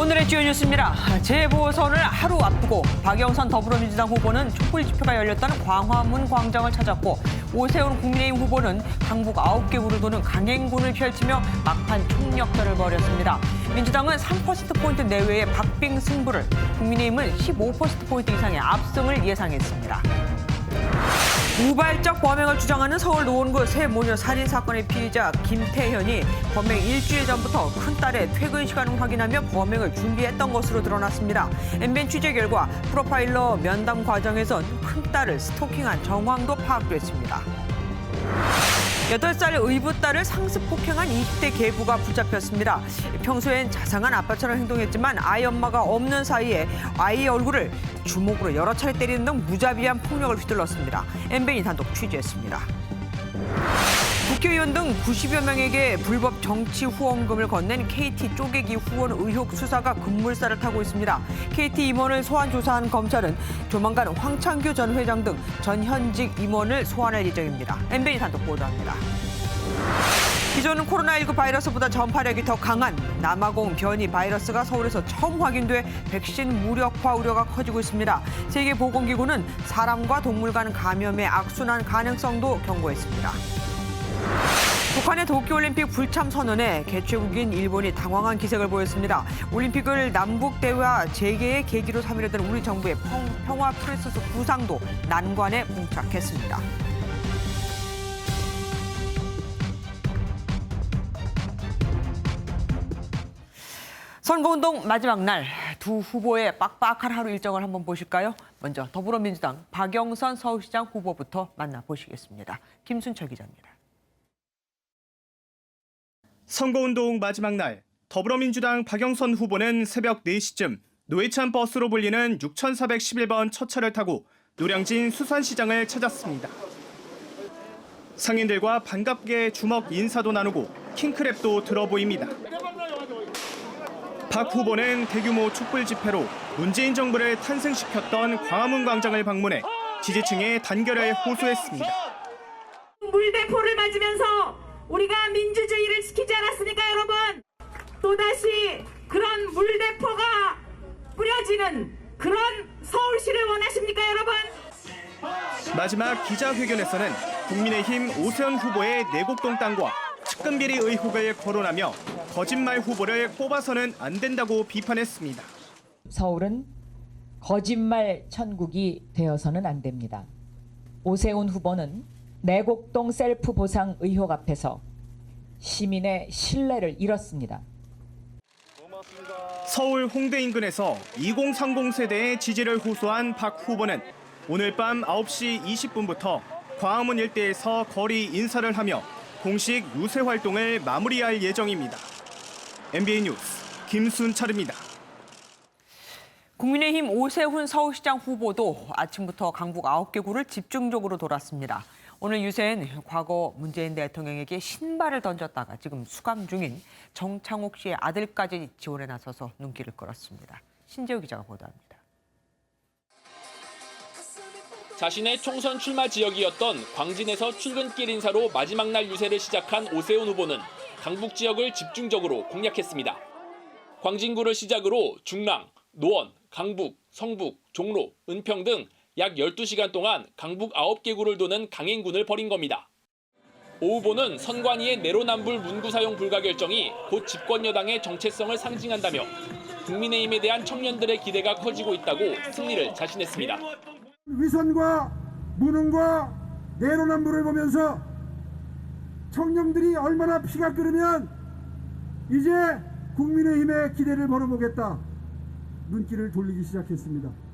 오늘의 주요 뉴스입니다. 재보선을 하루 앞두고 박영선 더불어민주당 후보는 촛불 집회가 열렸다는 광화문 광장을 찾았고 오세훈 국민의힘 후보는 강북 9개 구를 도는 강행군을 펼치며 막판 총력전을 벌였습니다. 민주당은 3%포인트 내외의 박빙 승부를, 국민의힘은 15%포인트 이상의 압승을 예상했습니다. 우발적 범행을 주장하는 서울 노원구 세 모녀 살인 사건의 피의자 김태현이 범행 일주일 전부터 큰딸의 퇴근 시간을 확인하며 범행을 준비했던 것으로 드러났습니다. MBN 취재 결과 프로파일러 면담 과정에선 큰딸을 스토킹한 정황도 파악됐습니다. 8살 의붓딸을 상습 폭행한 20대 계부가 붙잡혔습니다. 평소엔 자상한 아빠처럼 행동했지만 아이 엄마가 없는 사이에 아이의 얼굴을 주먹으로 여러 차례 때리는 등 무자비한 폭력을 휘둘렀습니다. MBN이 단독 취재했습니다. 국회의원 등 90여 명에게 불법 정치 후원금을 건넨 KT 쪼개기 후원 의혹 수사가 급물살을 타고 있습니다. KT 임원을 소환 조사한 검찰은 조만간 황창규 전 회장 등 전 현직 임원을 소환할 예정입니다. MBN이 단독 보도합니다. 기존은 코로나19 바이러스보다 전파력이 더 강한 남아공 변이 바이러스가 서울에서 처음 확인돼 백신 무력화 우려가 커지고 있습니다. 세계보건기구는 사람과 동물 간 감염의 악순환 가능성도 경고했습니다. 북한의 도쿄올림픽 불참 선언에 개최국인 일본이 당황한 기색을 보였습니다. 올림픽을 남북대화 재개의 계기로 삼으려던 우리 정부의 평화 프로세스 부상도 난관에 봉착했습니다. 선거운동 마지막 날, 두 후보의 빡빡한 하루 일정을 한번 보실까요? 먼저 더불어민주당 박영선 서울시장 후보부터 만나보시겠습니다. 김순철 기자입니다. 선거운동 마지막 날, 더불어민주당 박영선 후보는 새벽 4시쯤 노회찬 버스로 불리는 6411번 첫 차를 타고 노량진 수산시장을 찾았습니다. 상인들과 반갑게 주먹 인사도 나누고 킹크랩도 들어 보입니다. 박 후보는 대규모 촛불 집회로 문재인 정부를 탄생시켰던 광화문 광장을 방문해 지지층의 단결을 호소했습니다. 물대포를 맞으면서 우리가 민주주의를 지키지 않았습니까, 여러분? 또다시 그런 물대포가 뿌려지는 그런 서울시를 원하십니까, 여러분? 마지막 기자회견에서는 국민의힘 오세훈 후보의 내곡동 땅과 측근 비리 의혹을 거론하며 거짓말 후보를 뽑아서는 안 된다고 비판했습니다. 서울은 거짓말 천국이 되어서는 안 됩니다. 오세훈 후보는 내곡동 셀프 보상 의혹 앞에서 시민의 신뢰를 잃었습니다. 서울 홍대 인근에서 2030 세대의 지지를 호소한 박 후보는 오늘 밤 9시 20분부터 광화문 일대에서 거리 인사를 하며 공식 유세 활동을 마무리할 예정입니다. MBN 뉴스 김순철입니다. 국민의힘 오세훈 서울시장 후보도 아침부터 강북 9개 구를 집중적으로 돌았습니다. 오늘 유세엔 과거 문재인 대통령에게 신발을 던졌다가 지금 수감 중인 정창욱 씨의 아들까지 지원에 나서서 눈길을 끌었습니다. 신재우 기자가 보도합니다. 자신의 총선 출마 지역이었던 광진에서 출근길 인사로 마지막 날 유세를 시작한 오세훈 후보는 강북 지역을 집중적으로 공략했습니다. 광진구를 시작으로 중랑, 노원, 강북, 성북, 종로, 은평 등 약 12시간 동안 강북 9개 구를 도는 강행군을 벌인 겁니다. 오 후보는 선관위의 내로남불 문구 사용 불가 결정이 곧 집권 여당의 정체성을 상징한다며 국민의힘에 대한 청년들의 기대가 커지고 있다고 승리를 자신했습니다. 위선과 무능과 내로남불을 보면서 청년들이 얼마나 피가 끓으면 이제 국민의힘의 기대를 걸어보겠다. 눈길을 돌리기 시작했습니다.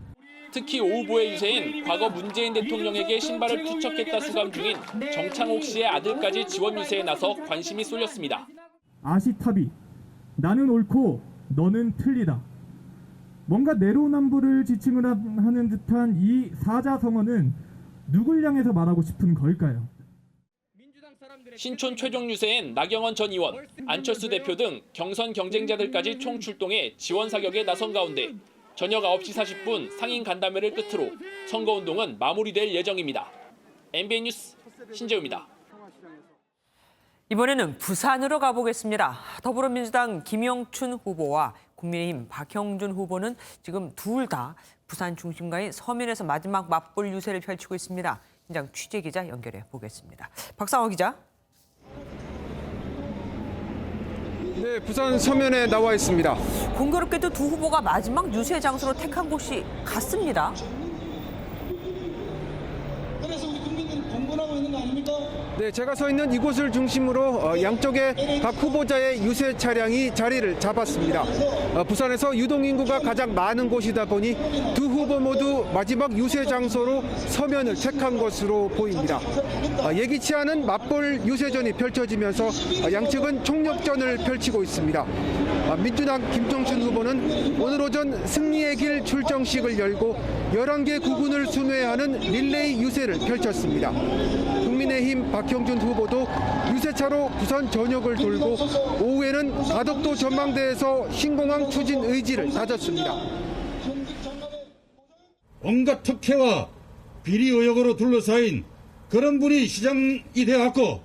특히 오 후보의 유세인 과거 문재인 대통령에게 신발을 투척했다 수감 중인 정창욱 씨의 아들까지 지원 유세에 나서 관심이 쏠렸습니다. 아시타비, 나는 옳고 너는 틀리다. 뭔가 내로남불을 지칭을 하는 듯한 이 사자성어는 누굴 향해서 말하고 싶은 걸까요? 신촌 최종 유세엔 나경원 전 의원, 안철수 대표 등 경선 경쟁자들까지 총출동해 지원 사격에 나선 가운데 저녁 9시 40분 상인 간담회를 끝으로 선거운동은 마무리될 예정입니다. MBN 뉴스 신재우입니다. 이번에는 부산으로 가보겠습니다. 더불어민주당 김영춘 후보와 국민의힘 박형준 후보는 지금 둘 다 부산 중심가인 서면에서 마지막 맞볼 유세를 펼치고 있습니다. 현장 취재기자 연결해 보겠습니다. 박상호 기자. 네, 부산 서면에 나와 있습니다. 공교롭게도 두 후보가 마지막 유세 장소로 택한 곳이 같습니다. 그래서 우리 국민들이 공분하고 있는 거 아닙니까? 네, 제가 서 있는 이곳을 중심으로 양쪽에 각 후보자의 유세 차량이 자리를 잡았습니다. 부산에서 유동 인구가 가장 많은 곳이다 보니 두 후보 모두 마지막 유세 장소로 서면을 택한 것으로 보입니다. 예기치 않은 맞볼 유세전이 펼쳐지면서 양측은 총력전을 펼치고 있습니다. 민주당 김종춘 후보는 오늘 오전 승리의 길 출정식을 열고 11개 구군을 순회하는 릴레이 유세를 펼쳤습니다. 국민의힘 박형준 후보도 유세차로 부산 전역을 돌고 오후에는 가덕도 전망대에서 신공항 추진 의지를 다졌습니다. 온갖 특혜와 비리 의혹으로 둘러싸인 그런 분이 시장이 되어갖고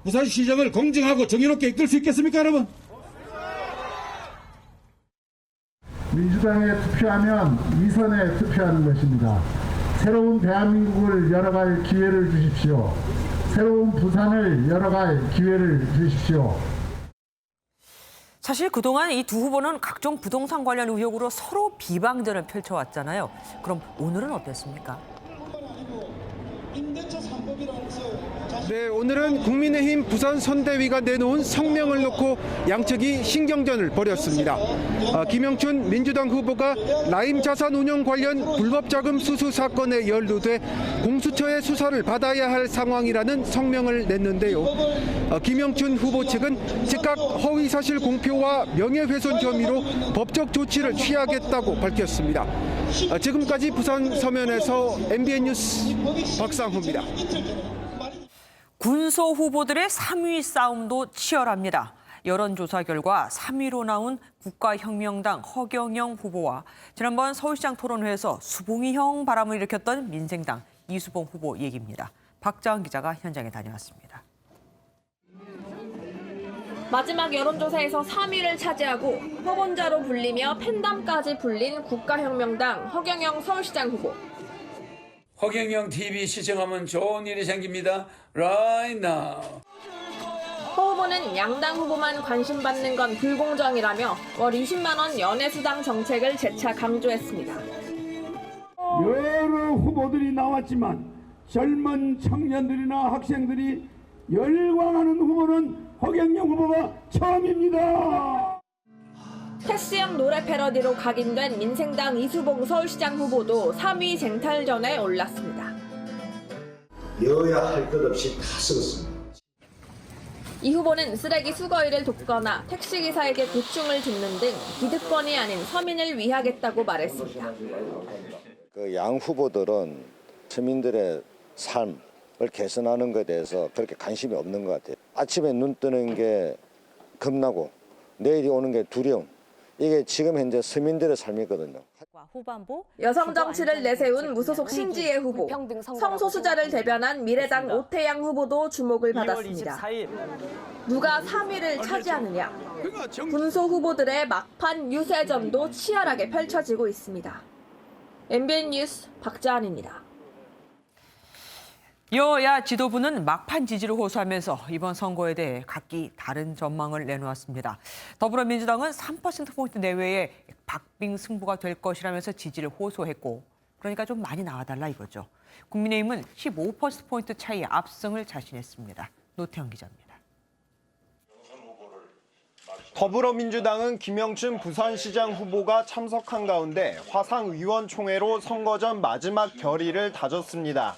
부산시장을 공정하고 정의롭게 이끌 수 있겠습니까, 여러분? 민주당에 투표하면 위선에 투표하는 것입니다. 새로운 대한민국을 열어갈 기회를 주십시오. 새로운 부산을 열어갈 기회를 주십시오. 사실 그동안 이 두 후보는 각종 부동산 관련 의혹으로 서로 비방전을 펼쳐왔잖아요. 그럼 오늘은 어땠습니까? 네, 오늘은 국민의힘 부산 선대위가 내놓은 성명을 놓고 양측이 신경전을 벌였습니다. 김영춘 민주당 후보가 라임 자산 운용 관련 불법 자금 수수 사건에 연루돼 공수처의 수사를 받아야 할 상황이라는 성명을 냈는데요. 김영춘 후보 측은 즉각 허위사실 공표와 명예훼손 혐의로 법적 조치를 취하겠다고 밝혔습니다. 지금까지 부산 서면에서 MBN 뉴스 박상호입니다. 군소 후보들의 3위 싸움도 치열합니다. 여론조사 결과 3위로 나온 국가혁명당 허경영 후보와 지난번 서울시장 토론회에서 수봉이형 바람을 일으켰던 민생당 이수봉 후보 얘기입니다. 박자은 기자가 현장에 다녀왔습니다. 마지막 여론조사에서 3위를 차지하고 후보자로 불리며 팬덤까지 불린 국가혁명당 허경영 서울시장 후보. 허경영 TV 시청하면 좋은 일이 생깁니다. Right now. 허 후보는 양당 후보만 관심받는 건 불공정이라며 월 20만 원 연애수당 정책을 재차 강조했습니다. 여러 후보들이 나왔지만 젊은 청년들이나 학생들이 열광하는 후보는 허경영 후보가 처음입니다. 테스형 노래 패러디로 각인된 민생당 이수봉 서울시장 후보도 3위 쟁탈전에 올랐습니다. 여야 할 것 없이 다 썩었습니다. 이 후보는 쓰레기 수거일을 돕거나 택시기사에게 고충을 줍는 등 기득권이 아닌 서민을 위하겠다고 말했습니다. 양 후보들은 서민들의 삶을 개선하는 것에 대해서 그렇게 관심이 없는 것 같아요. 아침에 눈 뜨는 게 겁나고 내일이 오는 게 두려움. 이게 지금 현재 서민들의 삶이거든요. 여성 정치를 내세운 무소속 신지혜 후보, 성소수자를 대변한 미래당 오태양 후보도 주목을 받았습니다. 누가 3위를 차지하느냐? 군소 후보들의 막판 유세전도 치열하게 펼쳐지고 있습니다. MBN 뉴스 박자은입니다. 여야 지도부는 막판 지지를 호소하면서 이번 선거에 대해 각기 다른 전망을 내놓았습니다. 더불어민주당은 3%포인트 내외의 박빙 승부가 될 것이라면서 지지를 호소했고, 그러니까 좀 많이 나와달라 이거죠. 국민의힘은 15%포인트 차이 압승을 자신했습니다. 노태영 기자입니다. 더불어민주당은 김영춘 부산시장 후보가 참석한 가운데 화상의원총회로 선거 전 마지막 결의를 다졌습니다.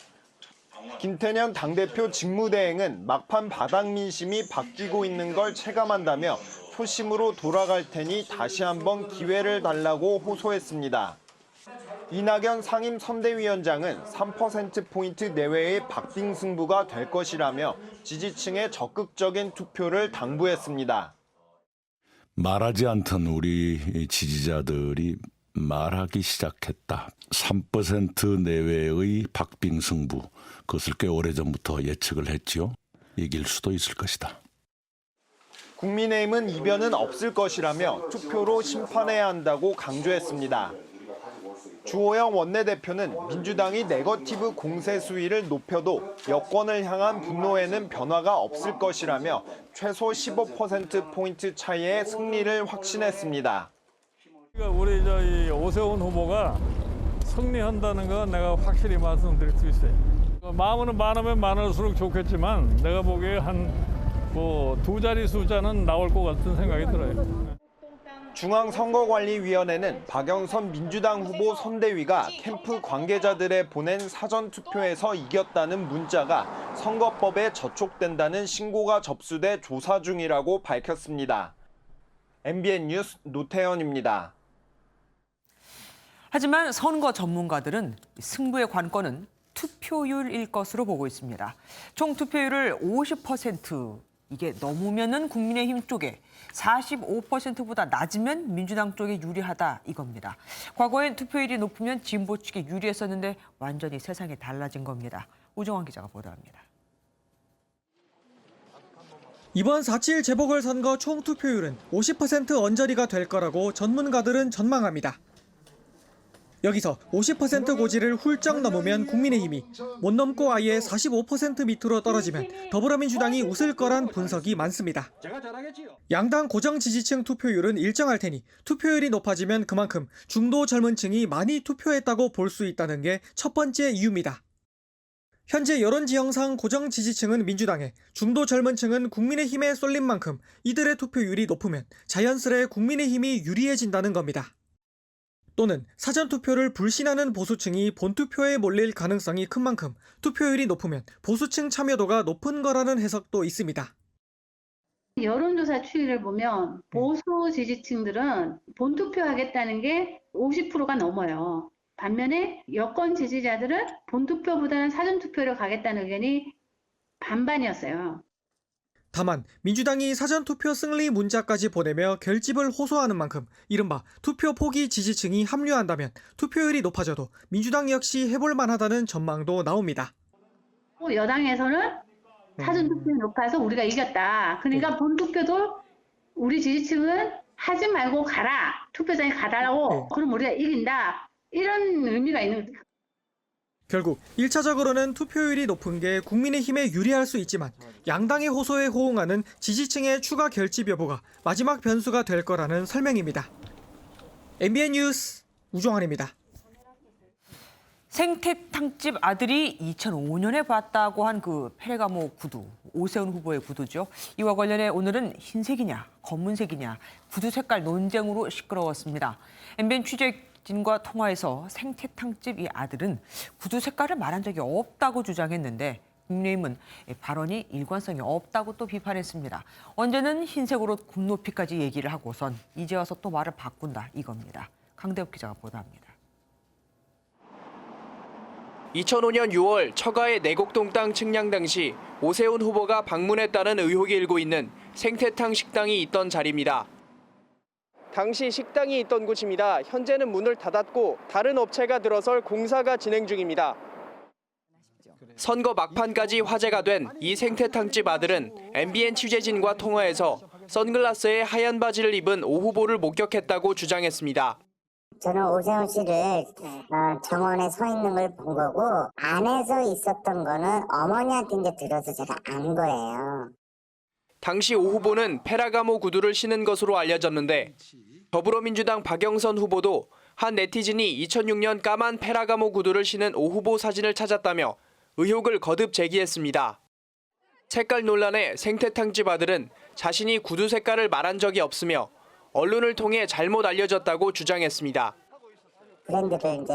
김태년 당대표 직무대행은 막판 바닥 민심이 바뀌고 있는 걸 체감한다며 초심으로 돌아갈 테니 다시 한번 기회를 달라고 호소했습니다. 이낙연 상임선대위원장은 3%포인트 내외의 박빙 승부가 될 것이라며 지지층의 적극적인 투표를 당부했습니다. 말하지 않던 우리 지지자들이 말하기 시작했다. 3% 내외의 박빙 승부, 그것을 꽤 오래전부터 예측을 했죠. 이길 수도 있을 것이다. 국민의힘은 이변은 없을 것이라며 투표로 심판해야 한다고 강조했습니다. 주호영 원내대표는 민주당이 네거티브 공세 수위를 높여도 여권을 향한 분노에는 변화가 없을 것이라며 최소 15%포인트 차이의 승리를 확신했습니다. 우리 이 오세훈 후보가 승리한다는 건 내가 확실히 말씀드릴 수 있어요. 마음은 많으면 많을수록 좋겠지만 내가 보기에 한 두 자리 숫자는 나올 것 같은 생각이 들어요. 중앙선거관리위원회는 박영선 민주당 후보 선대위가 캠프 관계자들에 보낸 사전투표에서 이겼다는 문자가 선거법에 저촉된다는 신고가 접수돼 조사 중이라고 밝혔습니다. MBN 뉴스 노태현입니다. 하지만 선거 전문가들은 승부의 관건은 투표율일 것으로 보고 있습니다. 총 투표율을 50% 이게 넘으면은 국민의힘 쪽에 45%보다 낮으면 민주당 쪽에 유리하다 이겁니다. 과거엔 투표율이 높으면 진보 측에 유리했었는데 완전히 세상이 달라진 겁니다. 우정환 기자가 보도합니다. 이번 4.7 재보궐선거 총 투표율은 50% 언저리가 될 거라고 전문가들은 전망합니다. 여기서 50% 고지를 훌쩍 넘으면 국민의힘이, 못 넘고 아예 45% 밑으로 떨어지면 더불어민주당이 웃을 거란 분석이 많습니다. 양당 고정 지지층 투표율은 일정할 테니 투표율이 높아지면 그만큼 중도 젊은 층이 많이 투표했다고 볼 수 있다는 게 첫 번째 이유입니다. 현재 여론 지형상 고정 지지층은 민주당에, 중도 젊은 층은 국민의힘에 쏠린 만큼 이들의 투표율이 높으면 자연스레 국민의힘이 유리해진다는 겁니다. 또는 사전투표를 불신하는 보수층이 본투표에 몰릴 가능성이 큰 만큼 투표율이 높으면 보수층 참여도가 높은 거라는 해석도 있습니다. 여론조사 추이를 보면 보수 지지층들은 본투표하겠다는 게 50%가 넘어요. 반면에 여권 지지자들은 본투표보다는 사전투표를 가겠다는 의견이 반반이었어요. 다만 민주당이 사전투표 승리 문자까지 보내며 결집을 호소하는 만큼 이른바 투표 포기 지지층이 합류한다면 투표율이 높아져도 민주당 역시 해볼 만하다는 전망도 나옵니다. 여당에서는 사전투표율이 높아서 우리가 이겼다. 그러니까 본투표도 우리 지지층은 하지 말고 가라. 투표장에 가달라고. 그럼 우리가 이긴다. 이런 의미가 있는 거죠. 결국 1차적으로는 투표율이 높은 게 국민의힘에 유리할 수 있지만 양당의 호소에 호응하는 지지층의 추가 결집 여부가 마지막 변수가 될 거라는 설명입니다. MBN 뉴스 우종환입니다. 생태탕집 아들이 2005년에 봤다고 한 그 페레가모 구두, 오세훈 후보의 구두죠. 이와 관련해 오늘은 흰색이냐 검은색이냐 구두 색깔 논쟁으로 시끄러웠습니다. MBN 취재진과 통화에서 생태탕집 이 아들은 구두 색깔을 말한 적이 없다고 주장했는데 국민의힘은 발언이 일관성이 없다고 또 비판했습니다. 언제는 흰색으로 굽 높이까지 얘기를 하고선 이제 와서 또 말을 바꾼다 이겁니다. 강대욱 기자가 보도합니다. 2005년 6월 처가의 내곡동 땅 측량 당시 오세훈 후보가 방문했다는 의혹이 일고 있는 생태탕 식당이 있던 자리입니다. 당시 식당이 있던 곳입니다. 현재는 문을 닫았고 다른 업체가 들어설 공사가 진행 중입니다. 선거 막판까지 화제가 된 이 생태탕집 아들은 MBN 취재진과 통화에서 선글라스에 하얀 바지를 입은 오 후보를 목격했다고 주장했습니다. 저는 오세훈 씨를 정원에 서 있는 걸 본 거고 안에서 있었던 거는 어머니한테 이제 들어서 제가 안 거예요. 당시 오 후보는 페라가모 구두를 신은 것으로 알려졌는데 더불어민주당 박영선 후보도 한 네티즌이 2006년 까만 페라가모 구두를 신은 오 후보 사진을 찾았다며 의혹을 거듭 제기했습니다. 색깔 논란에 생태탕집 아들은 자신이 구두 색깔을 말한 적이 없으며 언론을 통해 잘못 알려졌다고 주장했습니다. 브랜드를 이제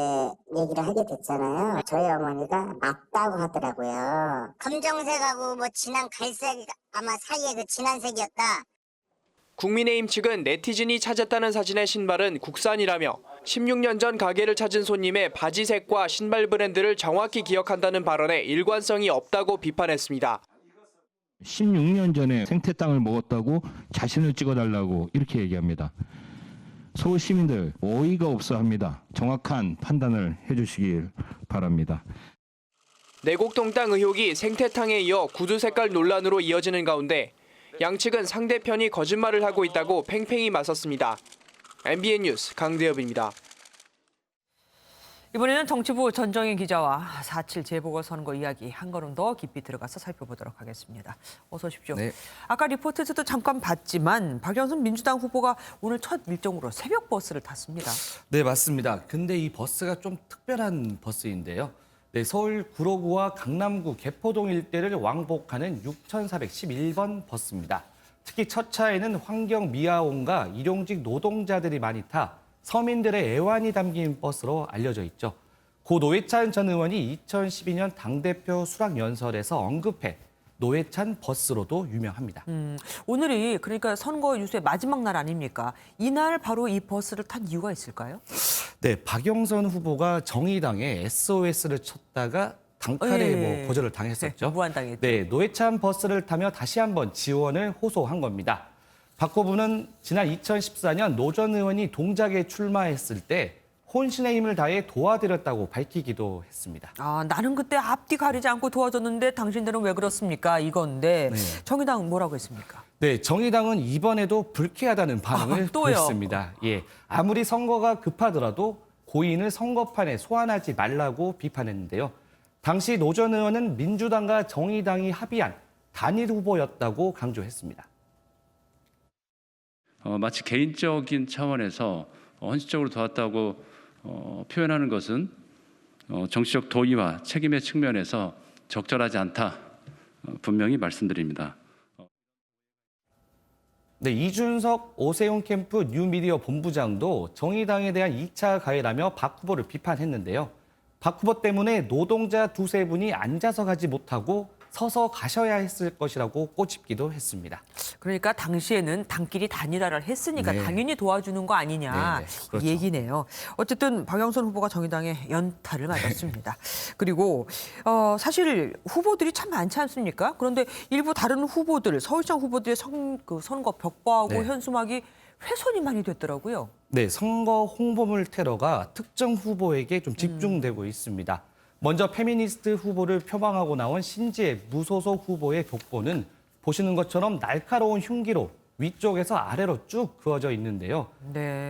얘기를 하게 됐잖아요. 저희 어머니가 맞다고 하더라고요. 검정색하고 뭐 진한 갈색 아마 사이에 그 진한 색이었다. 국민의힘 측은 네티즌이 찾았다는 사진의 신발은 국산이라며 16년 전 가게를 찾은 손님의 바지색과 신발 브랜드를 정확히 기억한다는 발언에 일관성이 없다고 비판했습니다. 16년 전에 생태땅을 먹었다고 자신을 찍어달라고 이렇게 얘기합니다. 서울 시민들 어이가 없어 합니다. 정확한 판단을 해주시길 바랍니다. 내곡동땅 의혹이 생태탕에 이어 구두 색깔 논란으로 이어지는 가운데 양측은 상대편이 거짓말을 하고 있다고 팽팽히 맞섰습니다. MBN 뉴스 강대엽입니다. 이번에는 정치부 전정희 기자와 4.7 재보궐선거 이야기 한 걸음 더 깊이 들어가서 살펴보도록 하겠습니다. 어서 오십시오. 네. 아까 리포트에서도 잠깐 봤지만 박영선 민주당 후보가 오늘 첫 일정으로 새벽 버스를 탔습니다. 네, 맞습니다. 근데 이 버스가 좀 특별한 버스인데요. 네, 서울 구로구와 강남구 개포동 일대를 왕복하는 6411번 버스입니다. 특히 첫 차에는 환경 미화원과 일용직 노동자들이 많이 타 서민들의 애환이 담긴 버스로 알려져 있죠. 고 노회찬 전 의원이 2012년 당대표 수락연설에서 언급해 노회찬 버스로도 유명합니다. 오늘이 그러니까 선거 유세 마지막 날 아닙니까? 이날 바로 이 버스를 탄 이유가 있을까요? 네, 박영선 후보가 정의당에 SOS를 쳤다가 단칼에 거절을 당했었죠. 무한당했죠. 네, 노회찬 버스를 타며 다시 한번 지원을 호소한 겁니다. 박 후보는 지난 2014년 노 전 의원이 동작에 출마했을 때 혼신의 힘을 다해 도와드렸다고 밝히기도 했습니다. 아, 나는 그때 앞뒤 가리지 않고 도와줬는데 당신들은 왜 그렇습니까? 이건데 정의당 뭐라고 했습니까? 네, 정의당은 이번에도 불쾌하다는 반응을 보였습니다. 예, 아무리 선거가 급하더라도 고인을 선거판에 소환하지 말라고 비판했는데요. 당시 노 전 의원은 민주당과 정의당이 합의한 단일 후보였다고 강조했습니다. 마치 개인적인 차원에서 헌신적으로 도왔다고 표현하는 것은 정치적 도의와 책임의 측면에서 적절하지 않다 분명히 말씀드립니다. 네, 이준석 오세훈 캠프 뉴미디어 본부장도 정의당에 대한 2차 가해라며 박 후보를 비판했는데요. 박 후보 때문에 노동자 두세 분이 앉아서 가지 못하고 서서 가셔야 했을 것이라고 꼬집기도 했습니다. 그러니까 당시에는 당끼리 단일화를 했으니까 당연히 도와주는 거 아니냐 그렇죠. 이 얘기네요. 어쨌든 박영선 후보가 정의당에 연타를 맞았습니다. 그리고 사실 후보들이 참 많지 않습니까? 그런데 일부 다른 후보들, 서울시장 후보들의 선거 벽보하고 현수막이 훼손이 많이 됐더라고요. 네, 선거 홍보물 테러가 특정 후보에게 좀 집중되고 있습니다. 먼저 페미니스트 후보를 표방하고 나온 신지혜 무소속 후보의 벽보는 보시는 것처럼 날카로운 흉기로 위쪽에서 아래로 쭉 그어져 있는데요.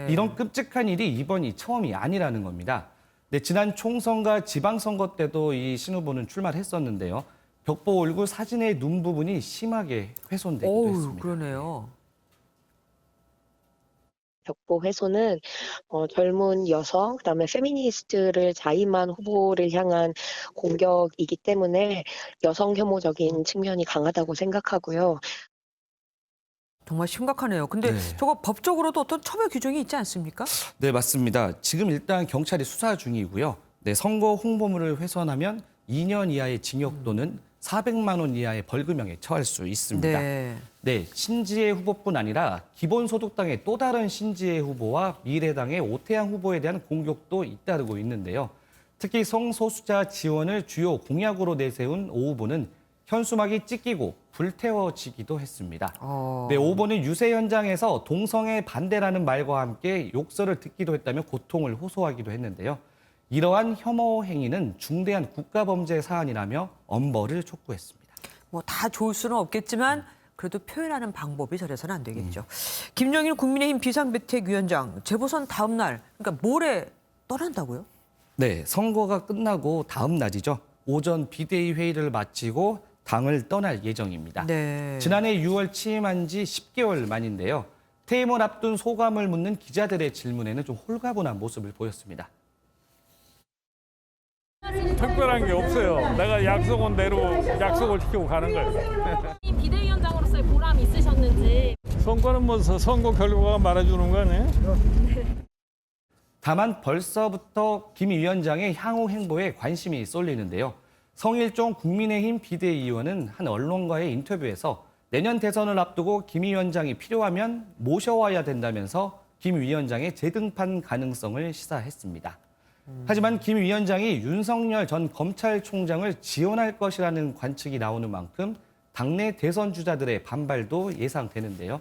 이런 끔찍한 일이 이번이 처음이 아니라는 겁니다. 네, 지난 총선과 지방선거 때도 이 신 후보는 출마를 했었는데요. 벽보 얼굴 사진의 눈 부분이 심하게 훼손되기도 했습니다. 그러네요. 벽보 훼손은 젊은 여성, 그다음에 페미니스트를 자임한 후보를 향한 공격이기 때문에 여성 혐오적인 측면이 강하다고 생각하고요. 정말 심각하네요. 근데 저거 법적으로도 어떤 처벌 규정이 있지 않습니까? 네, 맞습니다. 지금 일단 경찰이 수사 중이고요. 네, 선거 홍보물을 훼손하면 2년 이하의 징역 또는 400만 원 이하의 벌금형에 처할 수 있습니다. 네, 신지혜 후보뿐 아니라 기본소득당의 또 다른 신지혜 후보와 미래당의 오태양 후보에 대한 공격도 잇따르고 있는데요. 특히 성소수자 지원을 주요 공약으로 내세운 오 후보는 현수막이 찢기고 불태워지기도 했습니다. 네, 오 후보는 유세 현장에서 동성애 반대라는 말과 함께 욕설을 듣기도 했다며 고통을 호소하기도 했는데요. 이러한 혐오 행위는 중대한 국가범죄 사안이라며 엄벌을 촉구했습니다. 뭐 다 좋을 수는 없겠지만 그래도 표현하는 방법이 저래서는 안 되겠죠. 김영일 국민의힘 비상대책위원장 재보선 다음 날, 그러니까 모레 떠난다고요? 네, 선거가 끝나고 다음 날이죠. 오전 비대위 회의를 마치고 당을 떠날 예정입니다. 지난해 6월 취임한 지 10개월 만인데요. 퇴임을 앞둔 소감을 묻는 기자들의 질문에는 좀 홀가분한 모습을 보였습니다. 특별한 게 없어요. 내가 약속은 대로 약속을 지키고 가는 거예요. 비대위원장으로서의 보람이 있으셨는지. 선거는 뭐 선거 결과가 말해주는 거 아니에요? 다만 벌써부터 김 위원장의 향후 행보에 관심이 쏠리는데요. 성일종 국민의힘 비대위원은 한 언론과의 인터뷰에서 내년 대선을 앞두고 김 위원장이 필요하면 모셔와야 된다면서 김 위원장의 재등판 가능성을 시사했습니다. 하지만 김 위원장이 윤석열 전 검찰총장을 지원할 것이라는 관측이 나오는 만큼 당내 대선 주자들의 반발도 예상되는데요.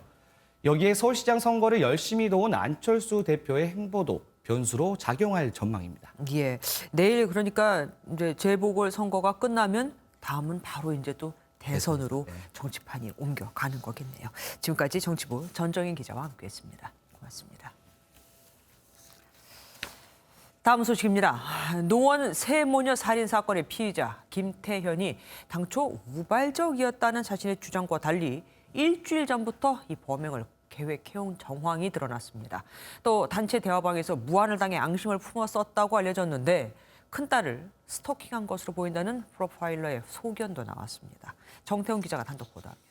여기에 서울시장 선거를 열심히 도운 안철수 대표의 행보도 변수로 작용할 전망입니다. 예, 내일 그러니까 이제 재보궐 선거가 끝나면 다음은 바로 이제 또 대선으로 정치판이 옮겨가는 거겠네요. 지금까지 정치부 전정인 기자와 함께했습니다. 고맙습니다. 다음 소식입니다. 노원 세모녀 살인 사건의 피의자 김태현이 당초 우발적이었다는 자신의 주장과 달리 일주일 전부터 이 범행을 계획해온 정황이 드러났습니다. 또 단체 대화방에서 무안을 당해 앙심을 품어 썼다고 알려졌는데 큰딸을 스토킹한 것으로 보인다는 프로파일러의 소견도 나왔습니다. 정태훈 기자가 단독 보도합니다.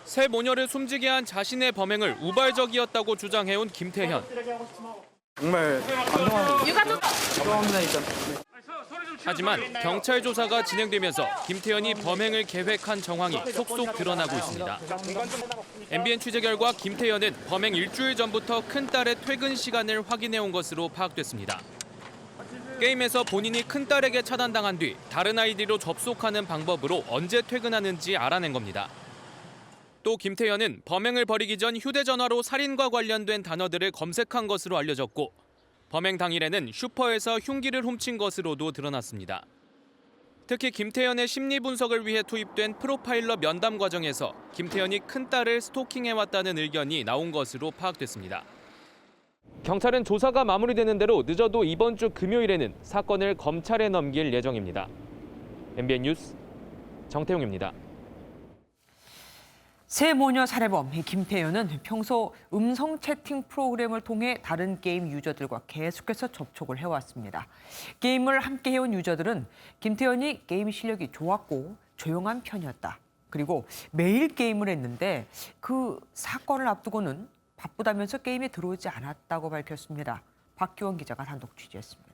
새 모녀를 숨지게 한 자신의 범행을 우발적이었다고 주장해온 김태현. 정말 감동합니다. 하지만 경찰 조사가 진행되면서 김태현이 범행을 계획한 정황이 속속 드러나고 있습니다. MBN 취재 결과 김태현은 범행 일주일 전부터 큰딸의 퇴근 시간을 확인해온 것으로 파악됐습니다. 게임에서 본인이 큰딸에게 차단당한 뒤 다른 아이디로 접속하는 방법으로 언제 퇴근하는지 알아낸 겁니다. 또 김태현은 범행을 벌이기 전 휴대전화로 살인과 관련된 단어들을 검색한 것으로 알려졌고 범행 당일에는 슈퍼에서 흉기를 훔친 것으로도 드러났습니다. 특히 김태현의 심리 분석을 위해 투입된 프로파일러 면담 과정에서 김태현이 큰딸을 스토킹해왔다는 의견이 나온 것으로 파악됐습니다. 경찰은 조사가 마무리되는 대로 늦어도 이번 주 금요일에는 사건을 검찰에 넘길 예정입니다. MBN 뉴스 정태용입니다. 새 모녀 살해범 김태현은 평소 음성 채팅 프로그램을 통해 다른 게임 유저들과 계속해서 접촉을 해왔습니다. 게임을 함께 해온 유저들은 김태현이 게임 실력이 좋았고 조용한 편이었다. 그리고 매일 게임을 했는데 그 사건을 앞두고는 바쁘다면서 게임에 들어오지 않았다고 밝혔습니다. 박규원 기자가 단독 취재했습니다.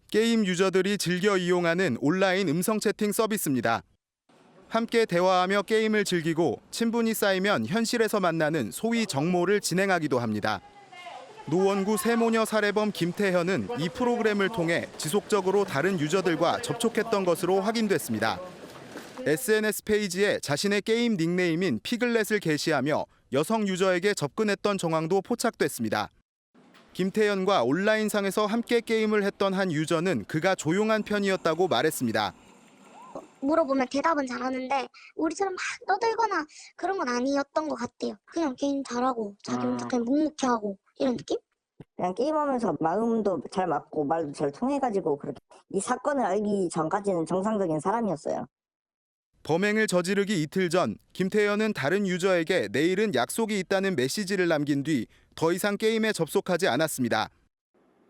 게임 유저들이 즐겨 이용하는 온라인 음성 채팅 서비스입니다. 함께 대화하며 게임을 즐기고 친분이 쌓이면 현실에서 만나는 소위 정모를 진행하기도 합니다. 노원구 세모녀 살해범 김태현은 이 프로그램을 통해 지속적으로 다른 유저들과 접촉했던 것으로 확인됐습니다. SNS 페이지에 자신의 게임 닉네임인 피글렛을 게시하며 여성 유저에게 접근했던 정황도 포착됐습니다. 김태현과 온라인상에서 함께 게임을 했던 한 유저는 그가 조용한 편이었다고 말했습니다. 물어보면 대답은 잘하는데 우리처럼 막 떠들거나 그런 건 아니었던 것 같아요. 그냥 게임 잘하고 자기 혼자 그냥 묵묵히하고 이런 느낌? 그냥 게임하면서 마음도 잘 맞고 말도 잘 통해가지고 그렇게 이 사건을 알기 전까지는 정상적인 사람이었어요. 범행을 저지르기 이틀 전 김태현은 다른 유저에게 내일은 약속이 있다는 메시지를 남긴 뒤 더 이상 게임에 접속하지 않았습니다.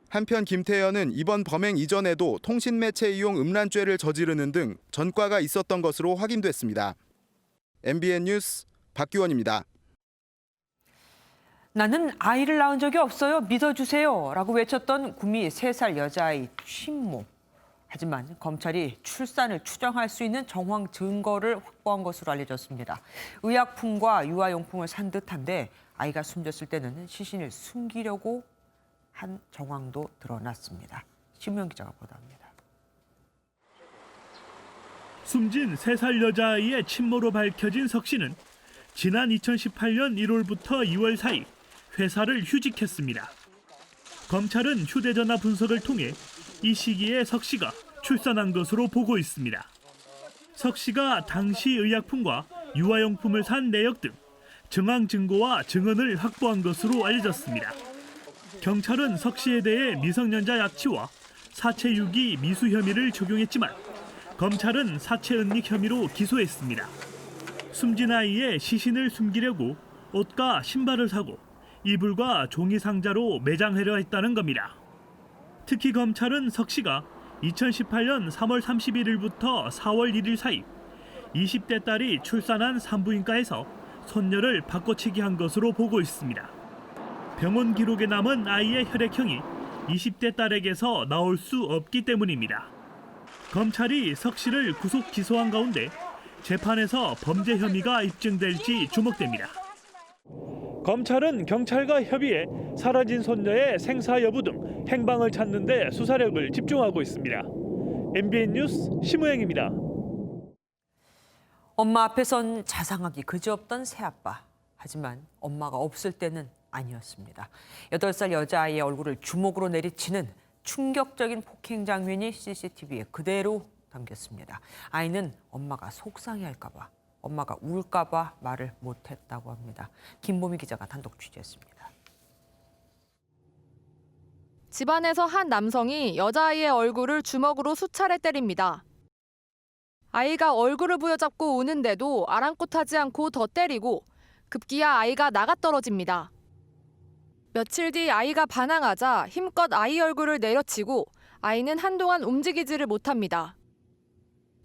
한편 김태현은 이번 범행 이전에도 통신 매체 이용 음란죄를 저지르는 등 전과가 있었던 것으로 확인됐습니다. MBN 뉴스 박규원입니다. 나는 아이를 낳은 적이 없어요. 믿어주세요. 라고 외쳤던 구미 3살 여자아이 친모. 하지만 검찰이 출산을 추정할 수 있는 정황 증거를 확보한 것으로 알려졌습니다. 의약품과 유아용품을 산 듯한데 아이가 숨졌을 때는 시신을 숨기려고 한 정황도 드러났습니다. 신명 기자가 보도합니다. 숨진 3살 여자아이의 친모로 밝혀진 석 씨는 지난 2018년 1월부터 2월 사이 회사를 휴직했습니다. 검찰은 휴대전화 분석을 통해 이 시기에 석 씨가 출산한 것으로 보고 있습니다. 석 씨가 당시 의약품과 유아용품을 산 내역 등 정황 증거와 증언을 확보한 것으로 알려졌습니다. 경찰은 석 씨에 대해 미성년자 약취와 사체 유기 미수 혐의를 적용했지만 검찰은 사체 은닉 혐의로 기소했습니다. 숨진 아이의 시신을 숨기려고 옷과 신발을 사고 이불과 종이 상자로 매장하려 했다는 겁니다. 특히 검찰은 석 씨가 2018년 3월 31일부터 4월 1일 사이 20대 딸이 출산한 산부인과에서 손녀를 바꿔치기 한 것으로 보고 있습니다. 병원 기록에 남은 아이의 혈액형이 20대 딸에게서 나올 수 없기 때문입니다. 검찰이 석 씨를 구속 기소한 가운데 재판에서 범죄 혐의가 입증될지 주목됩니다. 검찰은 경찰과 협의해 사라진 손녀의 생사 여부 등 행방을 찾는 데 수사력을 집중하고 있습니다. MBN 뉴스 심우영입니다. 엄마 앞에선 자상하기 그지없던 새아빠. 하지만 엄마가 없을 때는 아니었습니다. 8살 여자아이의 얼굴을 주먹으로 내리치는 충격적인 폭행 장면이 CCTV에 그대로 담겼습니다. 아이는 엄마가 속상해할까 봐, 엄마가 울까 봐 말을 못했다고 합니다. 김보미 기자가 단독 취재했습니다. 집안에서 한 남성이 여자아이의 얼굴을 주먹으로 수차례 때립니다. 아이가 얼굴을 부여잡고 우는데도 아랑곳하지 않고 더 때리고 급기야 아이가 나가떨어집니다. 며칠 뒤 아이가 반항하자 힘껏 아이 얼굴을 내려치고 아이는 한동안 움직이지를 못합니다.